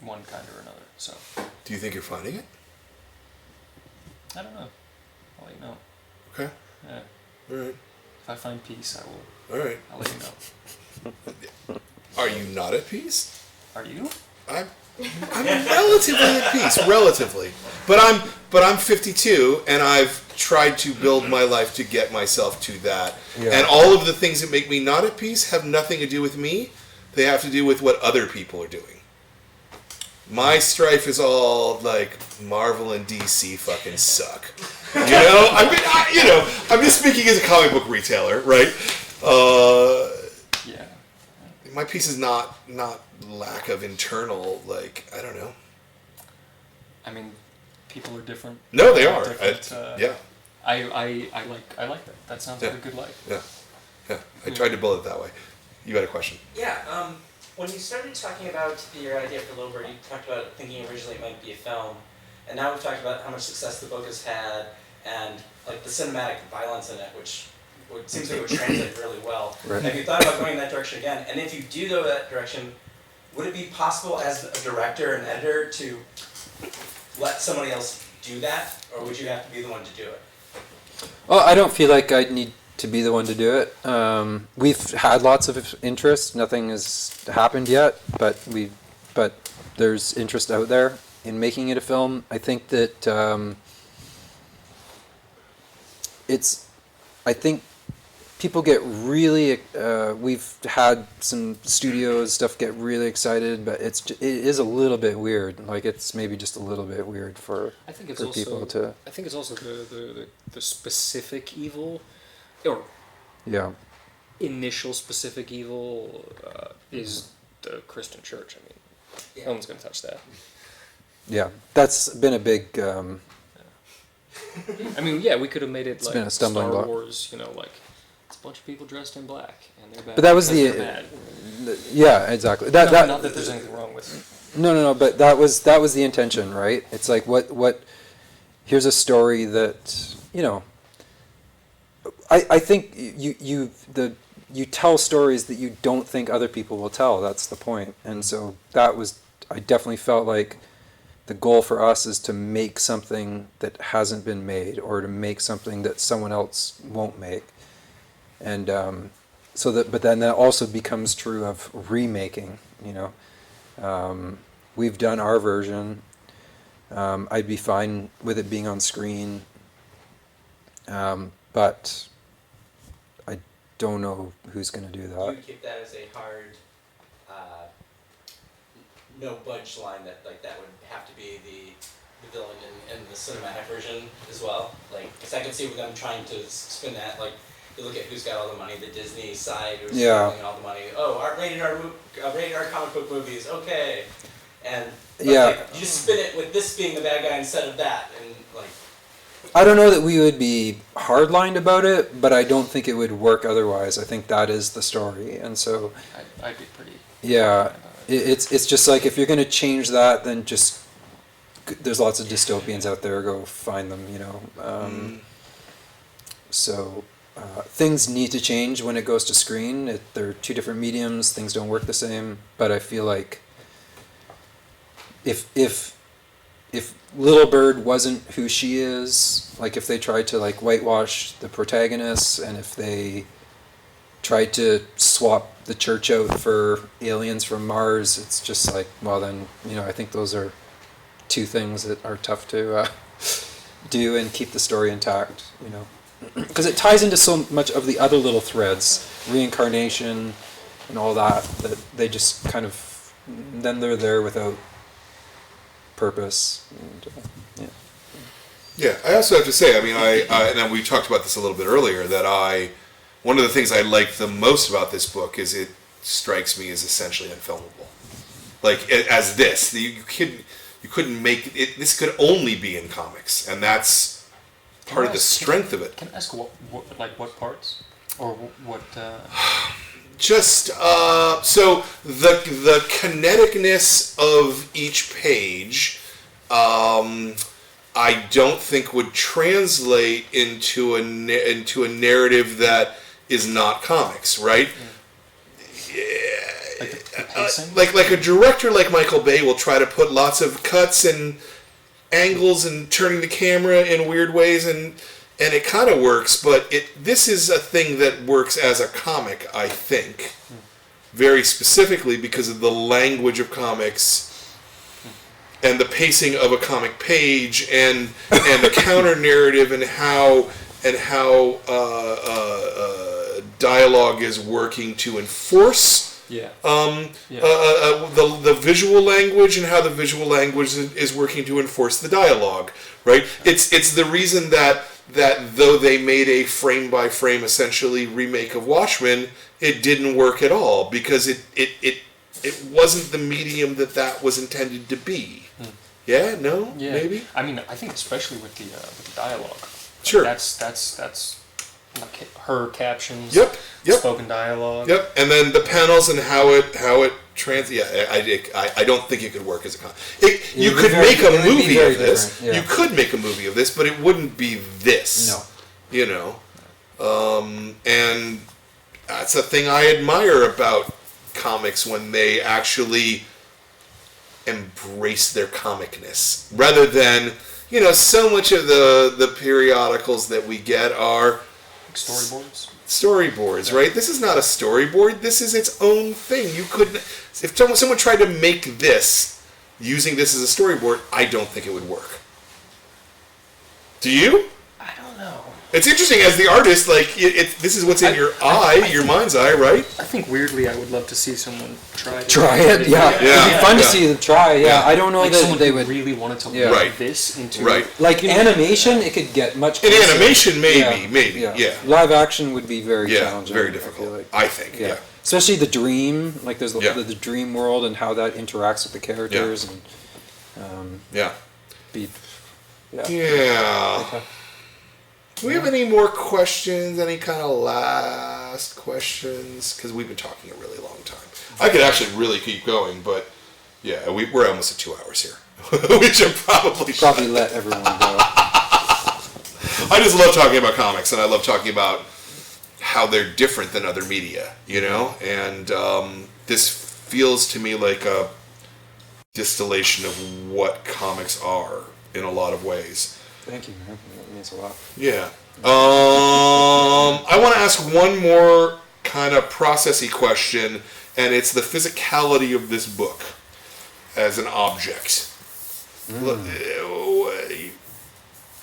one kind or another. So Do you think you're finding it? I don't know. I'll let you know. Okay. Yeah. All right. If I find peace, All right. I'll let you know. Are you not at peace? Are you? I'm relatively at peace, relatively. But I'm 52, and I've tried to build my life to get myself to that. Yeah. And all of the things that make me not at peace have nothing to do with me. They have to do with what other people are doing. My strife is all like Marvel and DC fucking suck. You know, I'm just speaking as a comic book retailer, right? Yeah. My piece is not lack of internal, like, I don't know. I mean, people are different. No, they are. Different, Yeah. I like that. That sounds like a good life. Yeah. I tried to build it that way. You had a question. Yeah, when you started talking about your idea for Little Bird, you talked about thinking originally it might be a film, and now we've talked about how much success the book has had, and like the cinematic violence in it, which seems like it would translate really well. Right. Have you thought about going in that direction again? And if you do go that direction, would it be possible as a director and editor to let somebody else do that, or would you have to be the one to do it? Well, I don't feel like I'd need to be the one to do it. We've had lots of interest. Nothing has happened yet, but there's interest out there in making it a film. I think that I think people get really. We've had some studios stuff get really excited, but it is a little bit weird. Like it's maybe just a little bit weird for people to. I think it's also the specific evil, or Yeah. initial specific evil is the Christian church. I mean, no one's going to touch that. Yeah, that's been a big. I mean, yeah, we could have made it It's like been a stumbling Star block. Wars, like it's a bunch of people dressed in black and they're bad. But that was because the. they're bad. Yeah, exactly. Not that there's anything wrong with it. No. But that was the intention, right? It's like what. Here's a story that I think you tell stories that you don't think other people will tell. That's the point. And so I definitely felt like the goal for us is to make something that hasn't been made, or to make something that someone else won't make. And but then that also becomes true of remaking. We've done our version. I'd be fine with it being on screen, but I don't know who's going to do You that. would keep that as a hard, no budge line that would have to be the villain in the cinematic version as well. Like, because I can see with them trying to spin that. Like, you look at who's got all the money, the Disney side who's spending all the money. Oh, our rated R comic book movies, okay. But you just spin it with this being the bad guy instead of that, and like. I don't know that we would be hardlined about it, but I don't think it would work otherwise. I think that is the story, and so. I'd be pretty. Yeah, it's just like if you're going to change that, then just there's lots of dystopians out there. Go find them, So things need to change when it goes to screen. They're two different mediums. Things don't work the same. But I feel like if Little Bird wasn't who she is, like if they tried to like whitewash the protagonist, and if they tried to swap the church out for aliens from Mars, it's just like, well then, I think those are two things that are tough to do and keep the story intact, because it ties into so much of the other little threads, reincarnation and all that they just kind of, then they're there without purpose. And, Yeah, I also have to say, I mean, and we talked about this a little bit earlier, that one of the things I like the most about this book is it strikes me as essentially unfilmable. Like, as this, you couldn't make it, this could only be in comics, and that's part of the strength of it. Can I ask what parts? Or what... Just, so the kineticness of each page, I don't think would translate into a narrative that is not comics, right? Like the pacing? Like a director like Michael Bay will try to put lots of cuts and angles and turning the camera in weird ways, and it kind of works, but this is a thing that works as a comic, I think, very specifically because of the language of comics and the pacing of a comic page, and the counter narrative, and how dialogue is working to enforce the visual language, and how the visual language is working to enforce the dialogue, right? It's the reason that though they made a frame by frame essentially remake of Watchmen, it didn't work at all, because it wasn't the medium that was intended to be. Yeah, no, maybe. I mean, I think especially with the dialogue. Sure. That's like her captions. Yep. Spoken dialogue. Yep. And then the panels and how it I don't think it could work as a you could make a movie of this. Yeah. You could make a movie of this, but it wouldn't be this. No. You know. And that's a thing I admire about comics, when they actually embrace their comicness, rather than, you know, so much of the periodicals that we get are storyboards, right? This is not a storyboard. This is its own thing. You couldn't, if someone tried to make this using this as a storyboard, I don't think it would work. Do you? I don't know. It's interesting as the artist, like this is what's in your mind's eye, right? I think weirdly, I would love to see someone try it. Yeah. It'd be fun to see them try. Yeah, I don't know like that they would really wanted to Right. write this into like animation. It could get much In closer. animation, maybe, yeah. Live action would be very challenging. very I feel difficult. like. I think, yeah. Especially the dream, like there's Yeah. the dream world and how that interacts with the characters and Yeah. yeah. Yeah. Do we have any more questions? Any kind of last questions? Because we've been talking a really long time. I could actually really keep going, but yeah, we're almost at 2 hours here. We should probably let everyone go. I just love talking about comics, and I love talking about how they're different than other media, you know? And this feels to me like a distillation of what comics are in a lot of ways. Thank you, man. That means a lot. Yeah. I want to ask one more kind of processy question, and it's the physicality of this book as an object.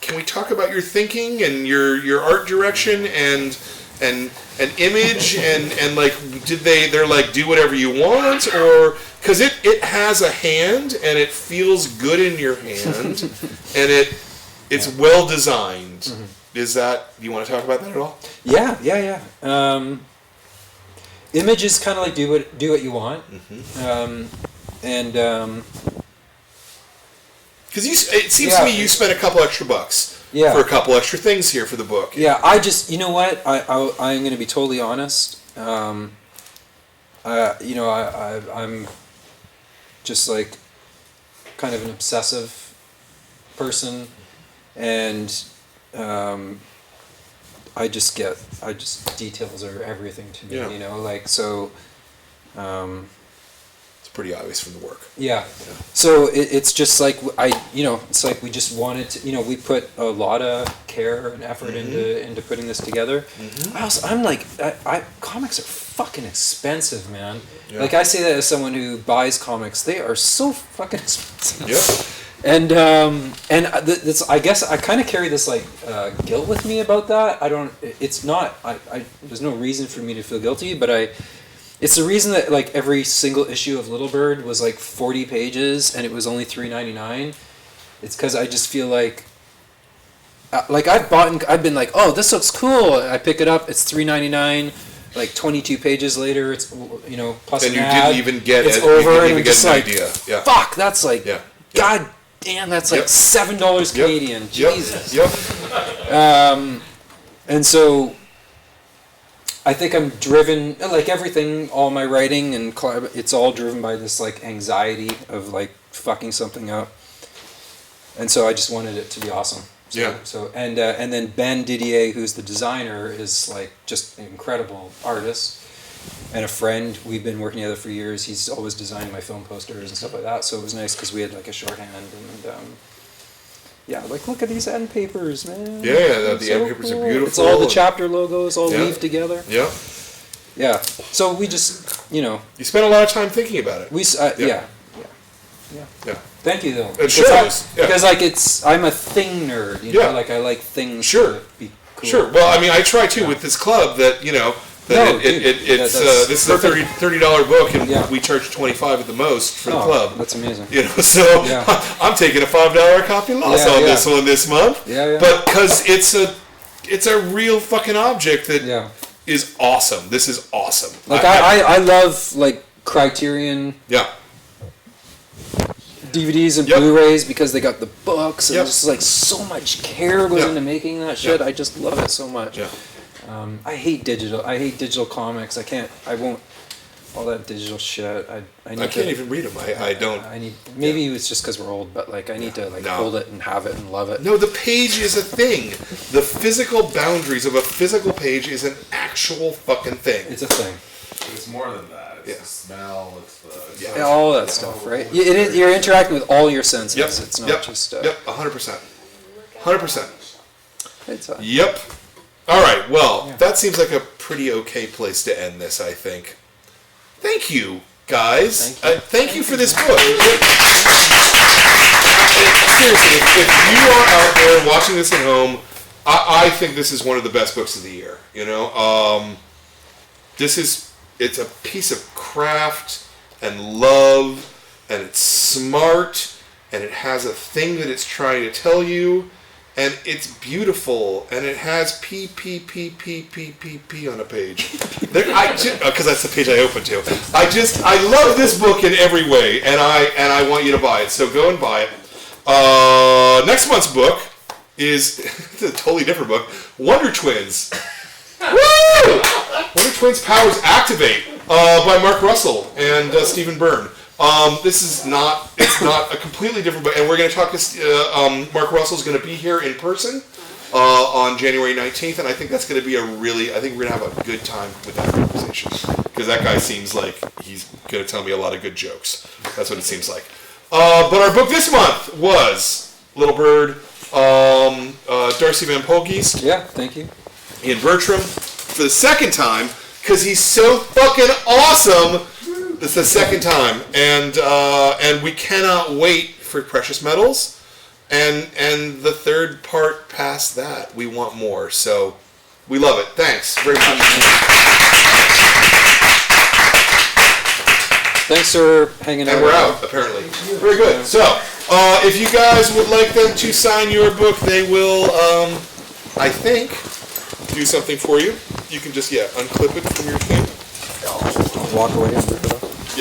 Can we talk about your thinking and your art direction and image and like they're like do whatever you want, or because it has a hand and it feels good in your hand and it's well designed. Mm-hmm. Is that, you want to talk about that at all? Yeah. Images kind of like do what you want, because it seems to me you spent a couple extra bucks for a couple extra things here for the book. Yeah, I just, you know what, I'm going to be totally honest. I'm just like kind of an obsessive person, and details are everything to me, you know, like, so it's pretty obvious from the work. Yeah. So it's just like it's like we just wanted to, we put a lot of care and effort into putting this together. I'm like, comics are fucking expensive, man. Yeah. Like, I say that as someone who buys comics, they are so fucking expensive. Yeah. And I guess I kind of carry this like guilt with me about that. It's not. There's no reason for me to feel guilty, but it's the reason that like every single issue of Little Bird was like 40 pages and it was only $3.99. It's because I just feel like I've been like, oh, this looks cool. I pick it up. It's $3.99. Like 22 pages later, it's plus and an you ad. Didn't even get it's it. over, you didn't and even I'm get just an like, idea. Yeah. Fuck, that's like, yeah. God damn, that's like $7 Canadian. Jesus. Yep. And so I think I'm driven, like everything, all my writing and it's all driven by this like anxiety of like fucking something up. And so I just wanted it to be awesome. So and then Ben Didier, who's the designer, is like just an incredible artist and a friend. We've been working together for years. He's always designing my film posters and stuff like that. So it was nice because we had like a shorthand and like look at these end papers, man. Yeah, the end papers are beautiful. It's all the chapter logos all weaved together. Yeah. Yeah. So we just, You spent a lot of time thinking about it. Yeah. Thank you though. It shows. Yeah. Because like I'm a thing nerd. You know, like I like things. Sure. To be cool. Sure. Well, I mean, I try too with this club that it's this is a $30 book and we charge $25 at the most for the club. That's amazing. You know, so I'm taking a $5 copy loss on this one this month. Yeah. But because it's a real fucking object that is awesome. This is awesome. Like I love like Criterion. Yeah. DVDs and Blu-rays because they got the books and just like so much care goes into making that shit. I just love it so much. Yeah. I hate digital. I hate digital comics. I won't. All that digital shit. I can't even read them. I don't. I need. Maybe it's just because we're old, but like I need to like hold it and have it and love it. No, the page is a thing. The physical boundaries of a physical page is an actual fucking thing. It's a thing. It's more than that. It's the smell. It's the all that stuff, right? You're interacting with all your senses. Yep. It's not just. 100%. 100%. It's fine. Yep. All right. Well, that seems like a pretty okay place to end this, I think. Thank you, guys. Thank you for this book. Seriously, if you are out there watching this at home, I think this is one of the best books of the year. You know, it's a piece of craft and love, and it's smart, and it has a thing that it's trying to tell you. And it's beautiful, and it has P on a page. Because that's the page I opened to. I love this book in every way, and I want you to buy it. So go and buy it. Next month's book is it's a totally different book. Wonder Twins. Woo! Wonder Twins Powers Activate by Mark Russell and Stephen Byrne. It's not a completely different book, and we're going to talk to, Mark Russell's going to be here in person, on January 19th, and I think that's going to be I think we're going to have a good time with that conversation, because that guy seems like he's going to tell me a lot of good jokes. That's what it seems like. But our book this month was Little Bird, Darcy Van Poelgeest. Yeah, thank you. Ian Bertram, for the second time, because he's so fucking awesome. It's the second time, and we cannot wait for Precious Metals, and the third part past that. We want more, so we love it. Thanks very much. Thanks for hanging out. And we're out, apparently. Very good. So, if you guys would like them to sign your book, they will, I think, do something for you. You can just unclip it from your thing. I'll walk away.